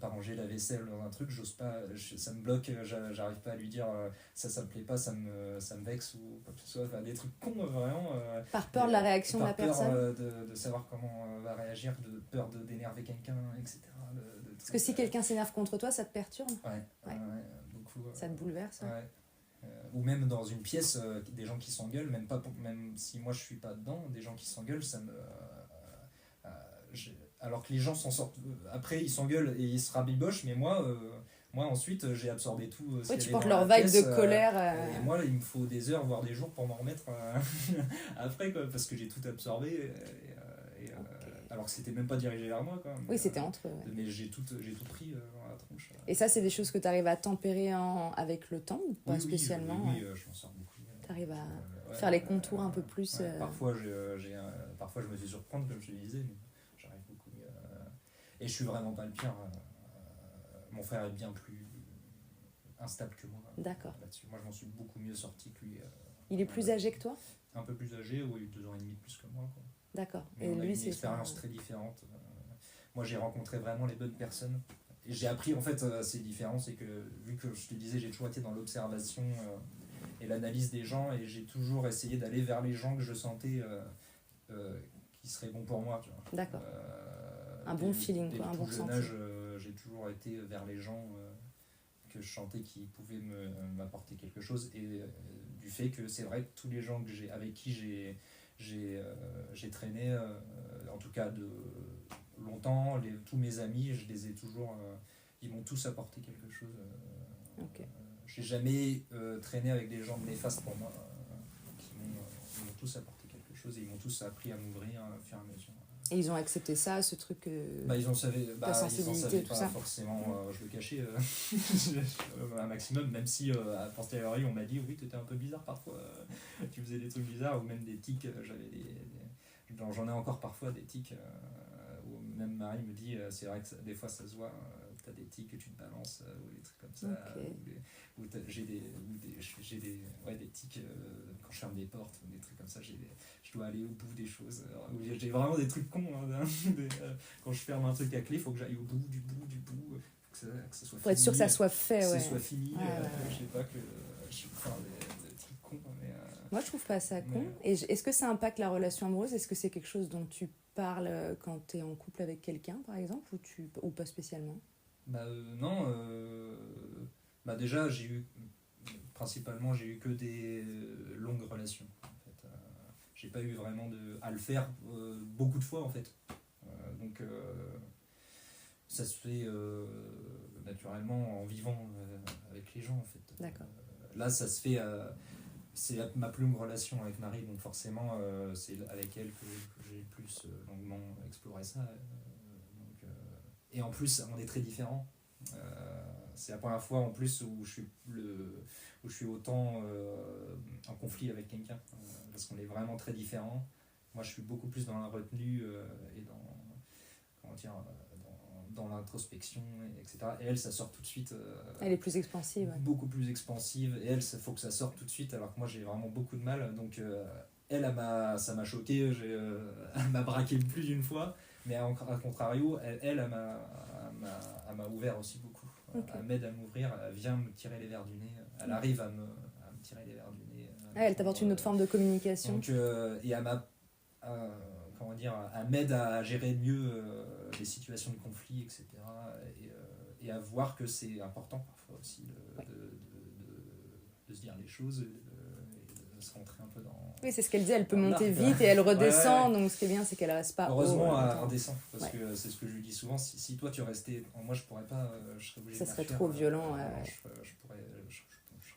rangé la vaisselle dans un truc, j'ose pas, ça me bloque, j'arrive pas à lui dire ça me plaît pas, ça me vexe ou quoi que ce soit, enfin, des trucs cons, vraiment, par peur de la réaction de la personne, de savoir comment va réagir, de peur d'énerver quelqu'un, etc. Parce que si quelqu'un s'énerve contre toi, ça te perturbe? Ouais, beaucoup. Ça te bouleverse? Ou même dans une pièce, des gens qui s'engueulent, même si moi je suis pas dedans, des gens qui s'engueulent, ça me... alors que les gens s'en sortent... Après, ils s'engueulent et ils se rabibochent, mais moi ensuite, j'ai absorbé tout. Tu portes leur vibe de colère. Et moi, là, il me faut des heures, voire des jours pour m'en remettre après, quoi, parce que j'ai tout absorbé. Alors que c'était même pas dirigé vers moi, quoi. Oui, c'était entre eux. Mais j'ai tout pris dans la tronche. Et ça, c'est des choses que tu arrives à tempérer avec le temps ou pas spécialement? Oui, je m'en sors beaucoup. Tu arrives à faire les contours un peu plus. Parfois, parfois, je me fais surprendre, comme je te disais, mais j'arrive beaucoup mieux. Et je suis vraiment pas le pire. Mon frère est bien plus instable que moi. D'accord. Là-dessus. Moi, je m'en suis beaucoup mieux sorti que lui. Il est plus âgé que toi ? Un peu plus âgé, oui, 2 ans et demi de plus que moi, quoi. D'accord. Mais Et on a lui, eu une c'est expérience très différente. Moi, j'ai rencontré vraiment les bonnes personnes. Et j'ai appris, en fait, c'est différent, c'est que, vu que je te disais, j'ai toujours été dans l'observation et l'analyse des gens, et j'ai toujours essayé d'aller vers les gens que je sentais qui seraient bons pour moi, tu vois. D'accord. Un bon feeling, quoi, un bon Dès le tout jeune ressenti. âge, j'ai toujours été vers les gens que je sentais qui pouvaient m'apporter quelque chose, et du fait que c'est vrai que tous les gens avec qui j'ai traîné, en tout cas de longtemps, tous mes amis, je les ai toujours, ils m'ont tous apporté quelque chose. Ok. J'ai jamais traîné avec des gens néfastes pour moi, ils m'ont tous apporté quelque chose, et ils m'ont tous appris à m'ouvrir au fur et à mesure. Et ils ont accepté ça, ce truc Ils en savaient, ta sensibilité, ils en savaient tout pas ça. forcément, je le cachais un maximum, même si à posteriori on m'a dit oui, t'étais un peu bizarre parfois, tu faisais des trucs bizarres, ou même des tics, j'en ai encore parfois des tics, où même Marie me dit c'est vrai que des fois ça se voit, t'as des tics que tu te balances, ou des trucs comme ça, Okay. j'ai des tics quand je ferme des portes, ou des trucs comme ça, je dois aller au bout des choses, j'ai vraiment des trucs cons, hein, quand je ferme un truc à clé, il faut que j'aille au bout, que ça soit Pour fini, être sûr que ça soit fait, que ouais. ça soit fini, Ouais. je sais pas, que je peux faire des trucs cons, mais Moi, je trouve pas ça con. mais- Et est-ce que ça impacte la relation amoureuse ? Est-ce que c'est quelque chose dont tu parles quand tu es en couple avec quelqu'un, par exemple, ou pas spécialement ? Non, déjà principalement j'ai eu que des longues relations, en fait. J'ai pas eu vraiment à le faire beaucoup de fois, en fait. Donc ça se fait naturellement en vivant avec les gens, en fait. D'accord. Là ça se fait, c'est ma plus longue relation avec Marie, donc forcément c'est avec elle que j'ai plus longuement exploré ça. Et en plus on est très différents. C'est la première fois en plus où je suis autant en conflit avec quelqu'un, parce qu'on est vraiment très différents. Moi je suis beaucoup plus dans la retenue et dans l'introspection, etc. Et elle, ça sort tout de suite. Elle est plus expansive. Ouais. Beaucoup plus expansive. Et elle, il faut que ça sorte tout de suite, alors que moi j'ai vraiment beaucoup de mal. Donc elle, ça m'a choqué, elle m'a braqué plus d'une fois. Mais à contrario, elle m'a ouvert aussi beaucoup. Okay. Elle m'aide à m'ouvrir, elle vient me tirer les verres du nez, elle arrive à me tirer les verres du nez. Elle t'apporte une autre forme de communication. Donc, et elle m'aide à gérer mieux les situations de conflit, etc. Et à voir que c'est important parfois aussi de se dire les choses, et de se rentrer un peu dans... Oui, c'est ce qu'elle dit, elle peut monter vite et elle redescend, donc ce qui est bien, c'est qu'elle reste pas heureusement, haut. elle redescend, parce que c'est ce que je lui dis souvent, si toi tu restais... Moi je pourrais pas, je serais obligé ça de serait partir, trop violent. Je serais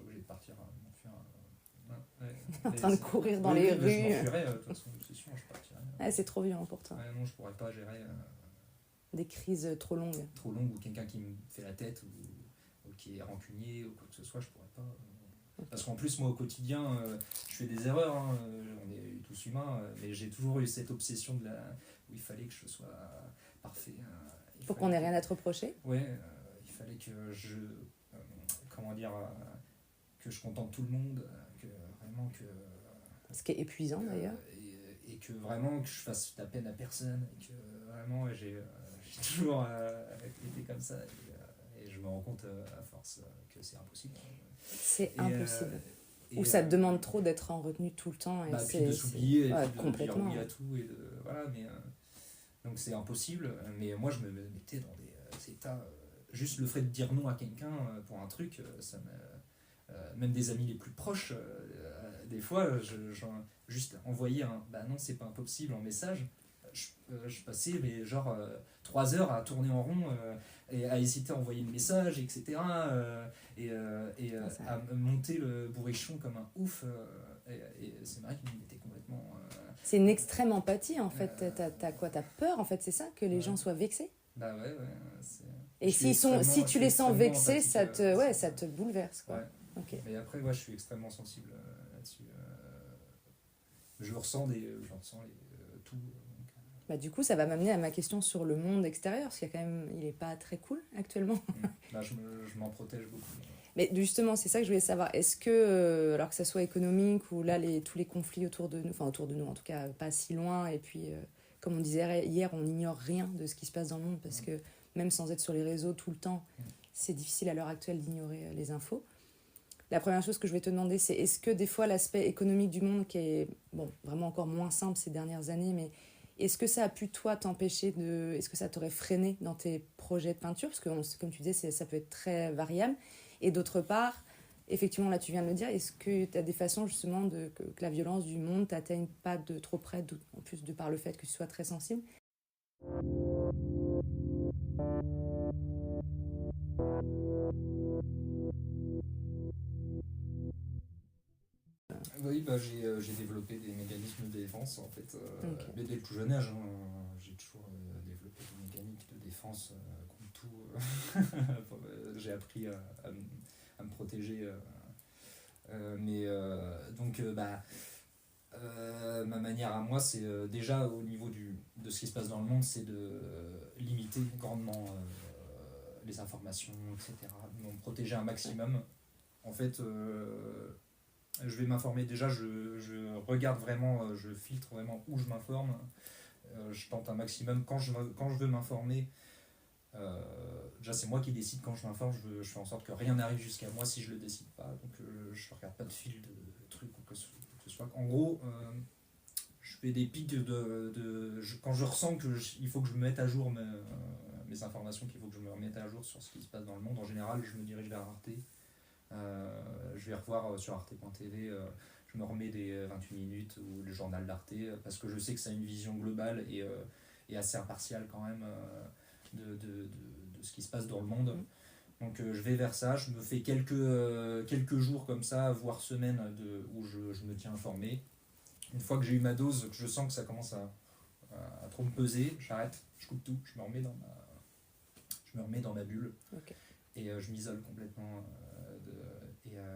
obligé de partir, m'enfuir. En train de courir dans les rues. Je m'enfuirais, de toute façon, c'est sûr, je partirais. C'est trop violent pour toi. Non, je pourrais pas gérer des crises trop longues. Ou quelqu'un qui me fait la tête, ou qui est rancunier, ou quoi que ce soit, je pourrais pas. Parce qu'en plus, moi, au quotidien, je fais des erreurs, hein, on est tous humains, mais j'ai toujours eu cette obsession où il fallait que je sois parfait. Pour qu'on ait rien à te reprocher. Ouais, il fallait que que je contente tout le monde, que vraiment que... Ce qui est épuisant d'ailleurs. Et que vraiment que je fasse de la peine à personne, et que vraiment j'ai toujours été comme ça, et je me rends compte à force que c'est impossible. C'est impossible. Ou ça te demande trop d'être en retenue tout le temps. Et puis de s'oublier, et puis de complètement. dire oui à tout, et voilà, mais donc c'est impossible. Mais moi je me mettais dans des états, juste le fait de dire non à quelqu'un pour un truc, ça me... même des amis les plus proches, des fois, juste envoyer un « bah non, c'est pas impossible » en message, je passais 3 heures à tourner en rond, et à hésiter à envoyer le message, etc. Et à monter le bourrichon comme un ouf. Et c'est vrai qu'il était complètement... C'est une extrême empathie, en fait. T'as quoi ? T'as peur, en fait, c'est ça ? Que les gens soient vexés ? Bah ouais. Et si tu les sens vexés, ça te bouleverse, quoi. Ouais. Okay. Mais après, je suis extrêmement sensible là-dessus. Je ressens tout. Du coup, ça va m'amener à ma question sur le monde extérieur, parce qu'il y a quand même, il est pas très cool actuellement. Je m'en protège beaucoup. Mais justement, c'est ça que je voulais savoir. Est-ce que, alors que ça soit économique ou là, tous les conflits autour de nous, enfin autour de nous en tout cas, pas si loin, et puis comme on disait hier, on n'ignore rien de ce qui se passe dans le monde parce que même sans être sur les réseaux tout le temps, c'est difficile à l'heure actuelle d'ignorer les infos. La première chose que je vais te demander, c'est est-ce que des fois l'aspect économique du monde, qui est vraiment encore moins simple ces dernières années, mais est-ce que ça a pu, toi, t'empêcher de... Est-ce que ça t'aurait freiné dans tes projets de peinture? Parce que, comme tu disais, ça peut être très variable. Et d'autre part, effectivement, là, tu viens de le dire, est-ce que tu as des façons, justement, que la violence du monde t'atteigne pas de trop près, en plus de par le fait que tu sois très sensible? Oui, j'ai développé des mécanismes de défense en fait, mais dès le tout jeune âge. J'ai toujours développé des mécaniques de défense contre tout. J'ai appris à me protéger. Ma manière à moi, c'est déjà au niveau de ce qui se passe dans le monde, c'est de limiter grandement les informations, etc. Donc, protéger un maximum. En fait, je vais m'informer. Déjà, je regarde vraiment, je filtre vraiment où je m'informe. Je tente un maximum. Quand je veux m'informer, déjà c'est moi qui décide quand je m'informe. Je fais en sorte que rien n'arrive jusqu'à moi si je le décide pas. Donc je ne regarde pas de fil de trucs ou que ce soit. En gros, je fais des pics quand je ressens qu'il faut que je me mette à jour mes informations, qu'il faut que je me remette à jour sur ce qui se passe dans le monde. En général, je me dirige vers Arte. Je vais revoir sur arte.tv, je me remets des 28 minutes ou le journal d'Arte parce que je sais que ça a une vision globale et assez impartiale quand même de ce qui se passe dans le monde. Donc je vais vers ça, je me fais quelques jours comme ça, voire semaines où je me tiens informé. Une fois que j'ai eu ma dose, que je sens que ça commence à trop me peser, j'arrête, je coupe tout, je me remets dans ma bulle. Okay. Et je m'isole complètement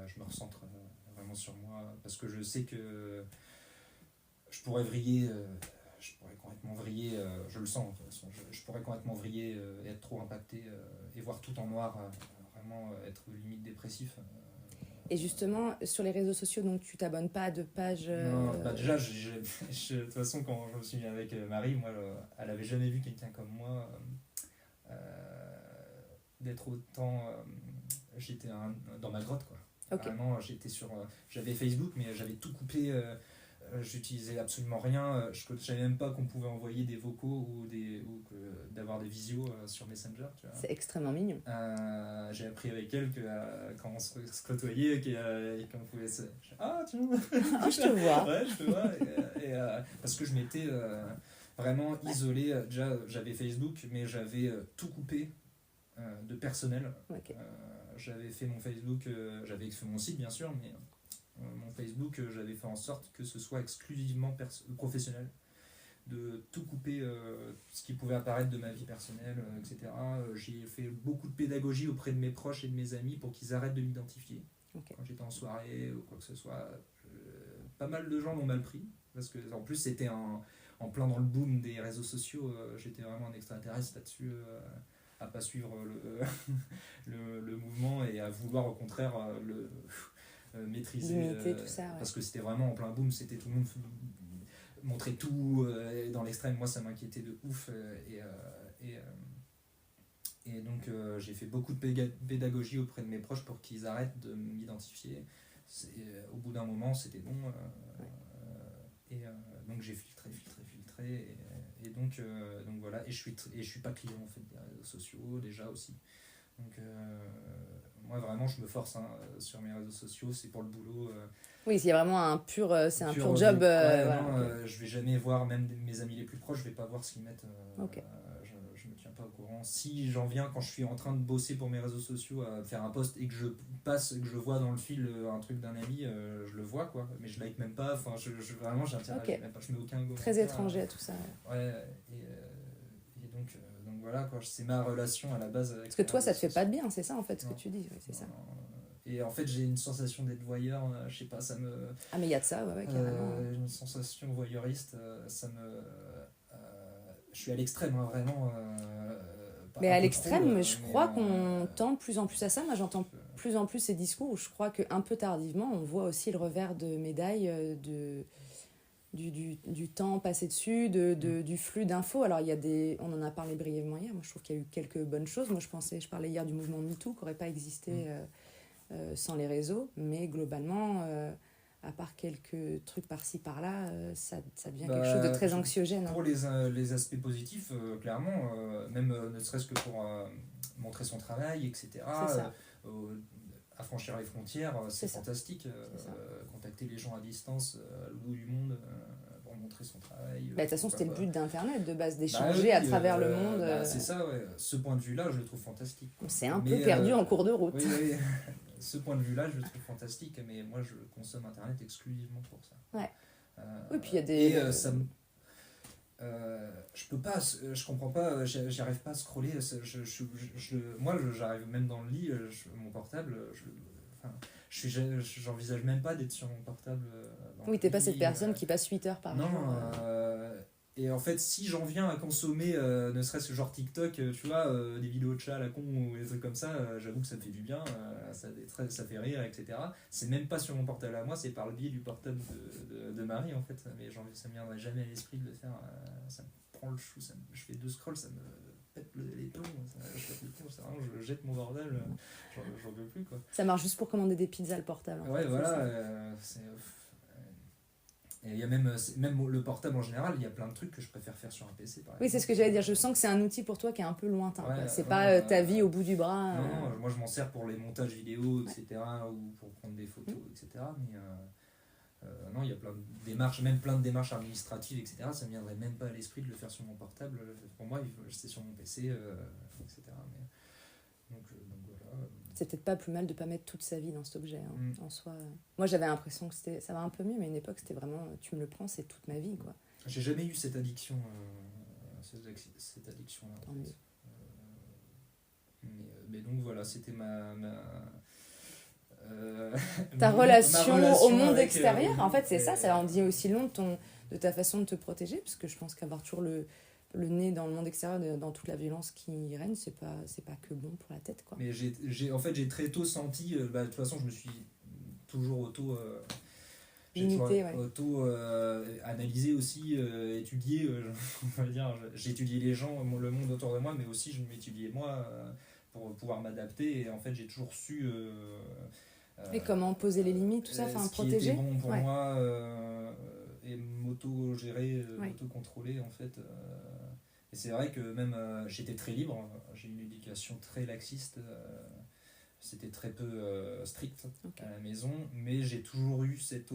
je me recentre vraiment sur moi parce que je sais que je pourrais vriller, complètement vriller, je le sens de toute façon, je pourrais complètement vriller et être trop impacté et voir tout en noir, vraiment être limite dépressif. Et justement, sur les réseaux sociaux, donc tu t'abonnes pas à de pages... Non, déjà, de toute façon, quand je me suis mis avec Marie, moi, elle avait jamais vu quelqu'un comme moi d'être autant... j'étais dans ma grotte, quoi. Okay. Vraiment, j'avais Facebook, mais j'avais tout coupé. J'utilisais absolument rien. Je ne savais même pas qu'on pouvait envoyer des vocaux ou d'avoir des visios sur Messenger. Tu vois. C'est extrêmement mignon. J'ai appris avec elle que quand on se côtoyait, qu'on pouvait se... Ah, tu vois. Ah, je te vois. Ouais, je te vois. Parce que je m'étais vraiment isolé. Déjà, j'avais Facebook, mais j'avais tout coupé de personnel. Okay. J'avais fait mon Facebook, j'avais fait mon site bien sûr, mais mon Facebook, j'avais fait en sorte que ce soit exclusivement professionnel, de tout couper ce qui pouvait apparaître de ma vie personnelle, etc. J'ai fait beaucoup de pédagogie auprès de mes proches et de mes amis pour qu'ils arrêtent de m'identifier. Okay. Quand j'étais en soirée ou quoi que ce soit, pas mal de gens l'ont mal pris, parce que en plus c'était en plein dans le boom des réseaux sociaux, j'étais vraiment un extraterrestre là-dessus. À pas suivre le mouvement et à vouloir au contraire maîtriser tout ça, ouais. Parce que c'était vraiment en plein boom, c'était tout le monde montrait tout dans l'extrême. Moi ça m'inquiétait de ouf et donc j'ai fait beaucoup de pédagogie auprès de mes proches pour qu'ils arrêtent de m'identifier. Au bout d'un moment c'était bon donc j'ai filtré et donc voilà, et je suis pas client en fait des réseaux sociaux déjà aussi. Donc moi vraiment je me force sur mes réseaux sociaux, c'est pour le boulot. Oui, c'est vraiment un pur job. Je vais jamais voir même mes amis les plus proches, je vais pas voir ce qu'ils mettent. Okay. Je me tiens pas au courant. Si j'en viens quand je suis en train de bosser pour mes réseaux sociaux à faire un post et que je vois dans le fil un truc d'un ami, je le vois quoi, mais je like même pas. Enfin, vraiment j'interagis même pas, je mets aucun go. Très étranger à tout ça. Ouais, et donc voilà quoi, c'est ma relation à la base. Avec parce que toi ça te fait pas de bien, c'est ça en fait ce que tu dis, ouais, c'est ça. Et en fait j'ai une sensation d'être voyeur, je sais pas, ça me... Ah mais il y a de ça, ouais carrément. Une sensation voyeuriste, ça me... je suis à l'extrême, hein, vraiment, Mais à peu l'extrême, trop, je mais, crois qu'on tend de plus en plus à ça. Moi, j'entends plus en plus ces discours où je crois qu'un peu tardivement, on voit aussi le revers de médaille du temps passé dessus, du flux d'infos. Alors, on en a parlé brièvement hier. Moi, je trouve qu'il y a eu quelques bonnes choses. Moi, je parlais hier du mouvement MeToo qui n'aurait pas existé sans les réseaux. Mais globalement, à part quelques trucs par-ci, par-là, ça devient quelque chose de très anxiogène. Pour les aspects positifs, clairement, même ne serait-ce que pour montrer son travail, etc. C'est ça. Affranchir les frontières, c'est fantastique. Contacter les gens à distance, à l'autre bout du monde, pour montrer son travail. De toute façon, c'était le but d'Internet, de base, d'échanger à travers le monde. C'est ça, ouais. Ce point de vue-là, je le trouve fantastique. C'est un peu perdu en cours de route. Oui. Ce point de vue-là, je le trouve fantastique, mais moi, je consomme Internet exclusivement pour ça. Ouais. Oui, puis il y a des... Et ça me... je comprends pas, j'arrive pas à scroller. Moi, j'arrive même dans le lit, mon portable, j'envisage même pas d'être sur mon portable. Oui, t'es pas cette personne qui passe 8 heures par jour. Non, et en fait, si j'en viens à consommer, ne serait-ce que genre TikTok, tu vois, des vidéos de chats à la con ou des trucs comme ça, j'avoue que ça me fait du bien, ça fait rire, etc. C'est même pas sur mon portable à moi, c'est par le biais du portable de Marie, en fait. Mais ça me viendrait jamais à l'esprit de le faire. Ça me prend le chou, je fais 2 scrolls, ça me pète les plombs, je jette mon bordel, j'en veux plus, quoi. Ça marche juste pour commander des pizzas le portable. Ouais, fait, voilà, et il y a même le portable en général, il y a plein de trucs que je préfère faire sur un PC. Par exemple. Oui, c'est ce que j'allais dire. Je sens que c'est un outil pour toi qui est un peu lointain. C'est pas ta vie au bout du bras. Non, moi je m'en sers pour les montages vidéo, etc. Ou pour prendre des photos, etc. Mais non, il y a plein de démarches, même plein de démarches administratives, etc. Ça ne me viendrait même pas à l'esprit de le faire sur mon portable. Pour moi, c'est sur mon PC, etc. Mais, donc voilà. C'est peut-être pas plus mal de pas mettre toute sa vie dans cet objet en soi. Moi j'avais l'impression que ça va un peu mieux, mais à une époque c'était vraiment tu me le prends, c'est toute ma vie, quoi. J'ai jamais eu cette addiction cette addiction là, en fait. Mais donc voilà, c'était ta relation au monde avec, extérieur. En fait c'est ça en dit aussi long de ta façon de te protéger, parce que je pense qu'avoir toujours le nez dans le monde extérieur, dans toute la violence qui règne, c'est pas que bon pour la tête, quoi. Mais j'ai très tôt senti, de toute façon je me suis toujours analysé aussi, étudié, on va dire, j'ai étudié les gens, le monde autour de moi, mais aussi je m'étudiais moi pour pouvoir m'adapter, et en fait j'ai toujours su et comment poser les limites, tout ça, enfin protéger. Ce qui était bon pour moi, et m'auto-gérer, m'auto-contrôler, en fait. Et c'est vrai que même j'étais très libre, j'ai une éducation très laxiste, c'était très peu strict à la maison, mais j'ai toujours eu cette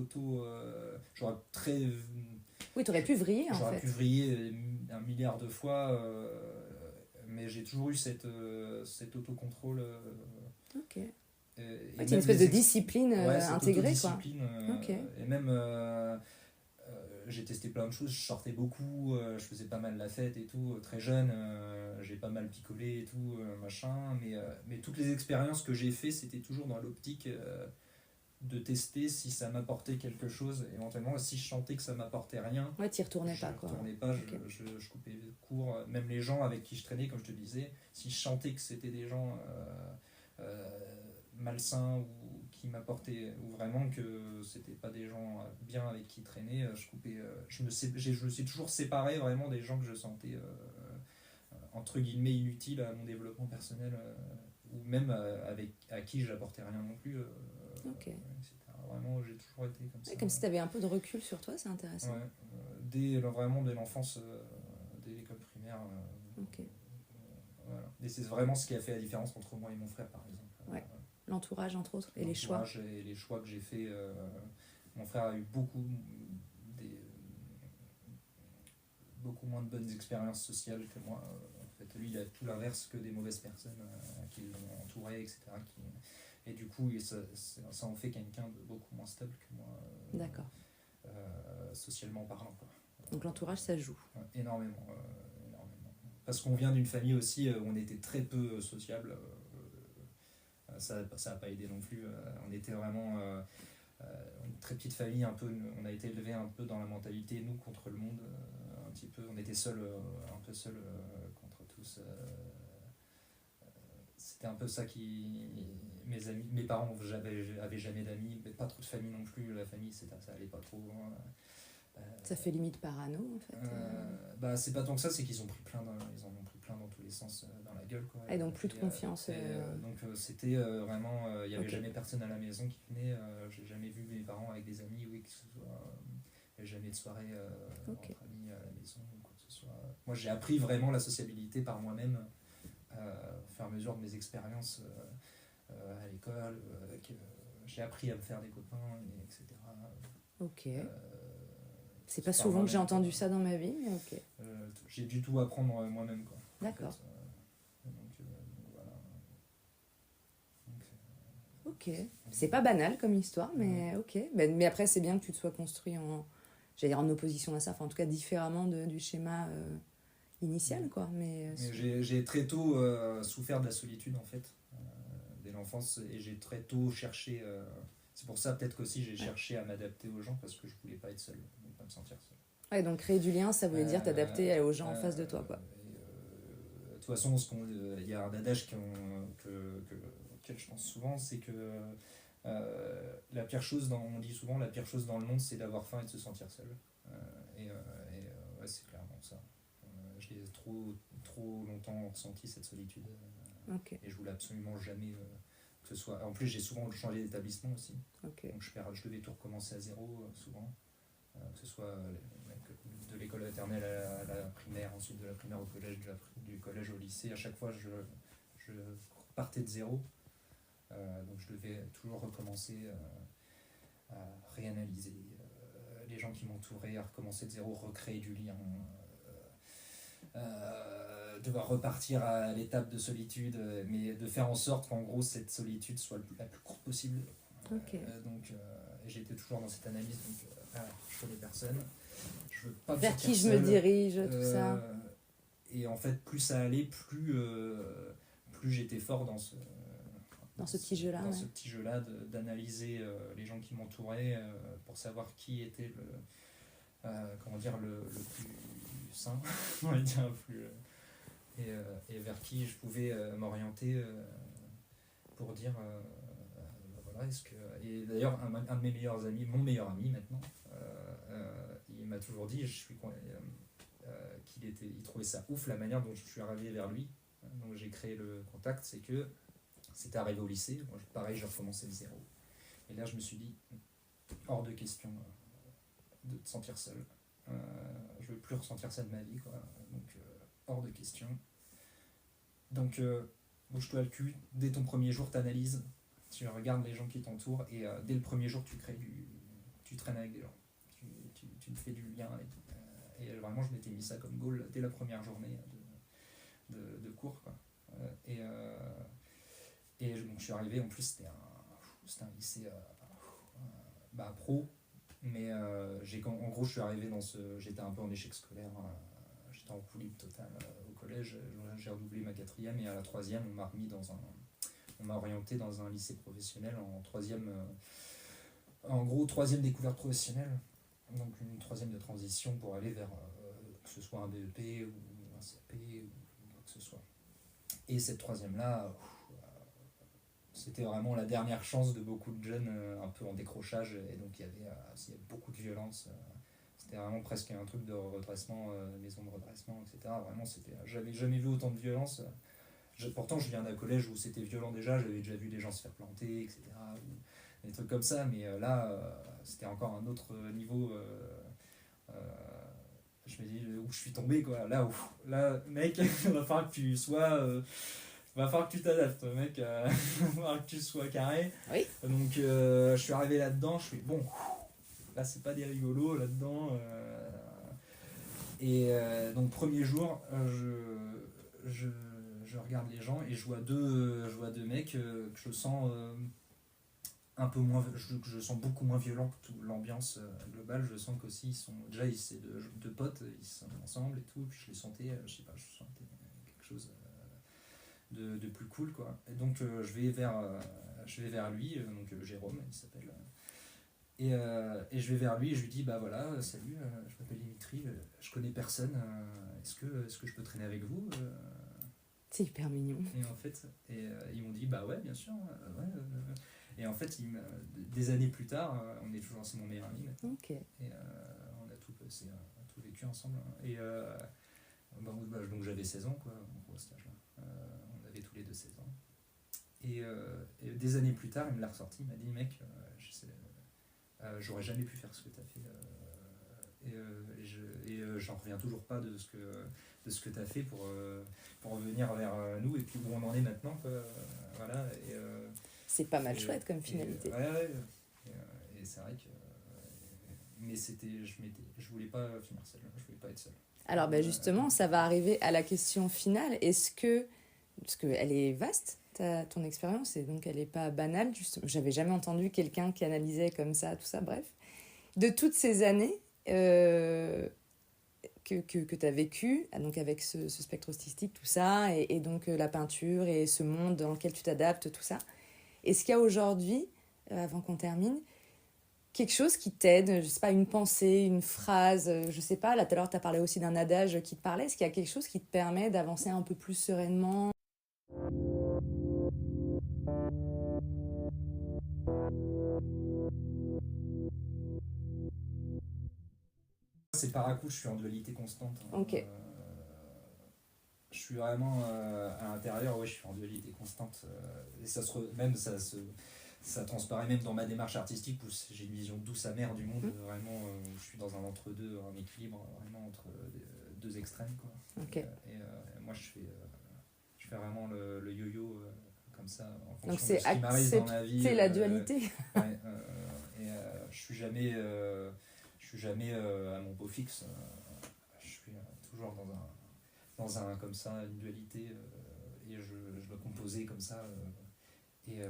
oui, t'aurais pu vriller, en fait. J'aurais pu vriller 1 milliard de fois, mais j'ai toujours eu cet autocontrôle. Ok. Et une espèce de discipline intégrée, quoi. Et même j'ai testé plein de choses, je sortais beaucoup, je faisais pas mal la fête et tout, très jeune, j'ai pas mal picolé et tout, machin, mais toutes les expériences que j'ai fait, c'était toujours dans l'optique de tester si ça m'apportait quelque chose. Éventuellement, si je sentais que ça m'apportait rien, t'y retournais pas, quoi. Je coupais court. Même les gens avec qui je traînais, comme je te disais, si je sentais que c'était des gens malsains ou qui m'apportaient, ou vraiment que c'était pas des gens bien avec qui traîner, je coupais. Je me suis toujours séparé vraiment des gens que je sentais entre guillemets inutiles à mon développement personnel, ou même à qui j'apportais rien non plus. Etc. Vraiment, j'ai toujours été comme ça. Comme si tu avais un peu de recul sur toi, c'est intéressant. Vraiment dès l'enfance, dès l'école primaire. Voilà. Et c'est vraiment ce qui a fait la différence entre moi et mon frère, par exemple. L'entourage, entre autres, et les choix. Et les choix que j'ai fait. Mon frère a eu beaucoup moins de bonnes expériences sociales que moi. En fait, lui, il a tout l'inverse que des mauvaises personnes qui l'ont entouré, etc. Et du coup, ça en fait quelqu'un de beaucoup moins stable que moi. D'accord. Socialement parlant, quoi. Donc l'entourage, ça joue. Énormément. Parce qu'on vient d'une famille aussi où on était très peu sociable. Ça n'a pas aidé non plus. On était vraiment une très petite famille, un peu. On a été élevés un peu dans la mentalité nous contre le monde, un petit peu. On était un peu seuls contre tous. c'était un peu ça mes parents avaient jamais d'amis, mais pas trop de famille non plus, la famille ça allait pas trop. Ça fait limite parano en fait. Bah c'est pas tant que ça, c'est qu'ils en ont pris plein dans tous les sens dans la gueule quoi. Et donc plus de confiance. Donc c'était vraiment, il n'y avait Ok. jamais personne à la maison qui venait, j'ai jamais vu mes parents avec des amis, oui, que ce soit, il n'y a jamais de soirée Ok. entre amis à la maison ou quoi que ce soit. Moi j'ai appris vraiment la sociabilité par moi-même au fur et à mesure de mes expériences à l'école, j'ai appris à me faire des copains, etc. Ok. Euh, C'est pas par souvent que j'ai moi-même, entendu quoi. ça dans ma vie, mais ok. J'ai dû tout apprendre moi-même quoi. D'accord. En fait, donc voilà. Donc, Ok. C'est pas banal comme histoire, mais ok. Mais après, c'est bien que tu te sois construit j'allais dire en opposition à ça, enfin en tout cas différemment du schéma initial, quoi. Mais j'ai très tôt souffert de la solitude en fait, dès l'enfance, et j'ai très tôt cherché. C'est pour ça peut-être qu'aussi j'ai cherché à m'adapter aux gens parce que je voulais pas être seul, je voulais pas me sentir seul. ouais, donc créer du lien, ça voulait dire t'adapter aux gens en face de toi, quoi. De toute façon, il y a un adage auquel je pense souvent, c'est que la pire chose, on dit souvent, la pire chose dans le monde, c'est d'avoir faim et de se sentir seul. Ouais, c'est clairement ça. Je l'ai trop longtemps ressenti, cette solitude. Ok. Et je voulais absolument jamais que ce soit. En plus, j'ai souvent changé d'établissement aussi. Ok. Donc je devais tout recommencer à zéro, souvent. Que ce soit de l'école maternelle à la primaire, ensuite de la primaire au collège, du collège au lycée. À chaque fois, je partais de zéro. Donc je devais toujours recommencer à réanalyser les gens qui m'entouraient, à recommencer de zéro, recréer du lien. Devoir repartir à l'étape de solitude, mais de faire en sorte qu'en gros cette solitude soit la plus courte possible. Ok. Donc j'étais toujours dans cette analyse, donc je connais personne, je veux pas me Vers sentir qui je me seul. dirige, tout ça. Et en fait, plus ça allait, plus j'étais fort dans ce petit jeu-là. ce petit jeu-là d'analyser les gens qui m'entouraient pour savoir qui était le plus sain, on va dire, et vers qui je pouvais m'orienter pour dire voilà, et d'ailleurs un de mes meilleurs amis, mon meilleur ami maintenant, il m'a toujours dit il trouvait ça ouf la manière dont je suis arrivé vers lui, donc j'ai créé le contact. C'est que c'était arrivé au lycée, moi, pareil, j'ai recommencé de zéro, et là je me suis dit hors de question de te sentir seul, je veux plus ressentir ça de ma vie, quoi. Donc hors de question. Donc bouge-toi le cul, dès ton premier jour t'analyses, tu regardes les gens qui t'entourent, et dès le premier jour tu traînes avec des gens, tu fais du lien, et vraiment je m'étais mis ça comme goal dès la première journée de cours, quoi. Et donc je suis arrivé, en plus c'était un lycée pro, mais en gros je suis arrivé j'étais un peu en échec scolaire, j'étais en roue libre totale au collège. J'ai redoublé ma 4e, et à la 3e on m'a orienté dans un lycée professionnel en 3e, en gros 3e découverte professionnelle, donc une 3e de transition pour aller vers que ce soit un BEP ou un CAP ou quoi que ce soit. Et cette 3e là, c'était vraiment la dernière chance de beaucoup de jeunes un peu en décrochage, et donc il y avait beaucoup de violence. C'était vraiment presque un truc de redressement, maison de redressement, etc. Vraiment, j'avais jamais vu autant de violence. Pourtant, je viens d'un collège où c'était violent déjà, j'avais déjà vu des gens se faire planter, etc. Ou des trucs comme ça, mais là, c'était encore un autre niveau. Je me dis où je suis tombé, quoi. Là, mec, il va falloir que tu sois. Va falloir que tu t'adaptes, mec. Va falloir que tu sois carré. Oui. Donc, je suis arrivé là-dedans, je suis bon. Là, c'est pas des rigolos là-dedans. Et donc, premier jour, je regarde les gens, et je vois deux mecs que je sens un peu moins. Je sens beaucoup moins violent que toute l'ambiance globale. Je sens qu'aussi, ils sont. Déjà, c'est deux potes, ils sont ensemble et tout. Puis je les sentais, je sais pas, je sentais quelque chose de plus cool, quoi. Et donc, je vais vers lui, donc Jérôme, il s'appelle. Et je vais vers lui et je lui dis bah voilà, salut, je m'appelle Dimitri, je connais personne, est-ce que je peux traîner avec vous C'est hyper mignon. Et en fait, ils m'ont dit, bah ouais, bien sûr. Ouais, et en fait, des années plus tard, on est toujours, c'est mon meilleur ami maintenant. Ok. Et on a tout passé, tout vécu ensemble. Et donc j'avais 16 ans, quoi, en gros, à cet âge-là. On avait tous les deux 16 ans. Et des années plus tard, il me l'a ressorti, il m'a dit, mec, j'aurais jamais pu faire ce que tu as fait. J'en reviens toujours pas de ce que tu as fait pour revenir vers nous et puis où on en est maintenant, quoi. Voilà. C'est pas mal chouette comme finalité. Et c'est vrai que. Mais je voulais pas finir seul, je voulais pas être seul. Alors justement, ça va arriver à la question finale. Parce qu'elle est vaste, ton expérience, et donc elle n'est pas banale. Justement. J'avais jamais entendu quelqu'un qui analysait comme ça, tout ça, bref. De toutes ces années que tu as vécues, donc avec ce spectre autistique, tout ça, et donc la peinture et ce monde dans lequel tu t'adaptes, tout ça, est-ce qu'il y a aujourd'hui, avant qu'on termine, quelque chose qui t'aide, je sais pas, une pensée, une phrase, je sais pas, là tout à l'heure tu as parlé aussi d'un adage qui te parlait, est-ce qu'il y a quelque chose qui te permet d'avancer un peu plus sereinement ? C'est par à coup, je suis en dualité constante. Ok. Je suis vraiment à l'intérieur, ouais, je suis en dualité constante. Et ça transparaît même dans ma démarche artistique où j'ai une vision douce amère du monde, vraiment, où je suis dans un entre-deux, un équilibre vraiment entre deux extrêmes, quoi. Okay. Moi je fais vraiment le yo-yo comme ça en fonction donc de ce qui m'arrive dans ma vie. C'est la dualité. Ouais, je suis jamais à mon pot fixe. Je suis toujours dans un comme ça, une dualité, et je dois composer comme ça.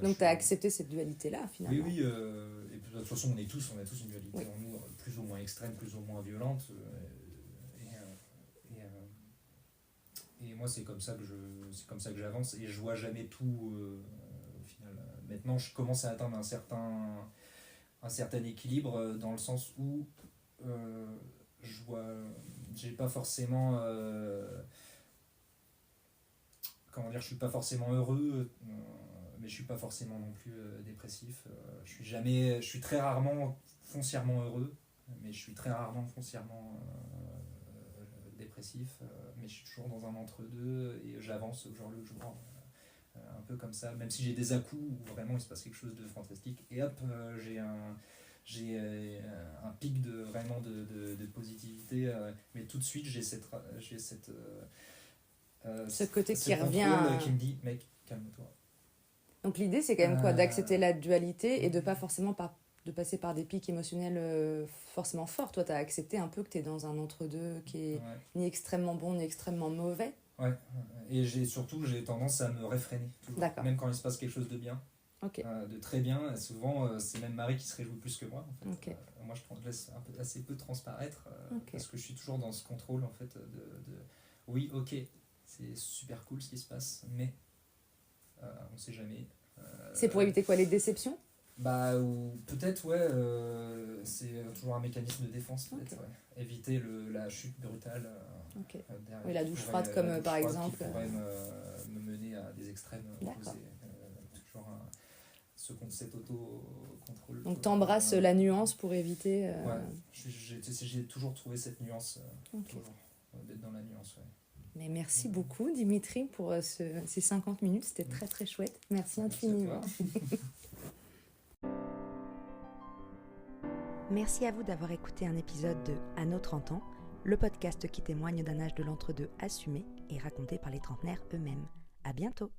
Donc tu as accepté cette dualité-là, finalement. Oui, et de toute façon, on a tous une dualité en nous, plus ou moins extrême, plus ou moins violente. Et moi, c'est comme ça que j'avance, et je vois jamais tout au final. Maintenant, je commence à atteindre un certain équilibre, dans le sens où j'ai pas forcément je suis pas forcément heureux, mais je suis pas forcément non plus dépressif. Je suis très rarement foncièrement heureux, mais je suis très rarement foncièrement dépressif, mais je suis toujours dans un entre-deux et j'avance au jour le jour, un peu comme ça, même si j'ai des à-coups où vraiment il se passe quelque chose de fantastique et hop, j'ai un pic de positivité, mais tout de suite j'ai cette ce côté qui contrôle revient qui me dit, mec, calme-toi. Donc l'idée c'est quand même quoi, d'accepter la dualité et de pas forcément de passer par des pics émotionnels forcément forts. Toi, tu as accepté un peu que tu es dans un entre-deux qui est ni extrêmement bon ni extrêmement mauvais. Ouais, et j'ai tendance à me réfréner, toujours. Même quand il se passe quelque chose de bien, de très bien. Souvent, c'est même Marie qui se réjouit plus que moi. En fait. Moi, je laisse assez peu transparaître, parce que je suis toujours dans ce contrôle, en fait, oui, ok, c'est super cool ce qui se passe, mais on sait jamais. C'est pour éviter quoi, les déceptions ? Ou peut-être, c'est toujours un mécanisme de défense, peut-être, éviter la chute brutale. Oui, la douche froide, comme par exemple. Qui pourrait me mener à des extrêmes opposés. Toujours cet auto-contrôle. Donc t'embrasses la nuance pour éviter. J'ai toujours trouvé cette nuance, toujours, d'être dans la nuance. Mais merci beaucoup, Dimitri, pour ces 50 minutes. C'était très très chouette. Merci infiniment. Merci à vous d'avoir écouté un épisode de À nos 30 ans, le podcast qui témoigne d'un âge de l'entre-deux assumé et raconté par les trentenaires eux-mêmes. À bientôt.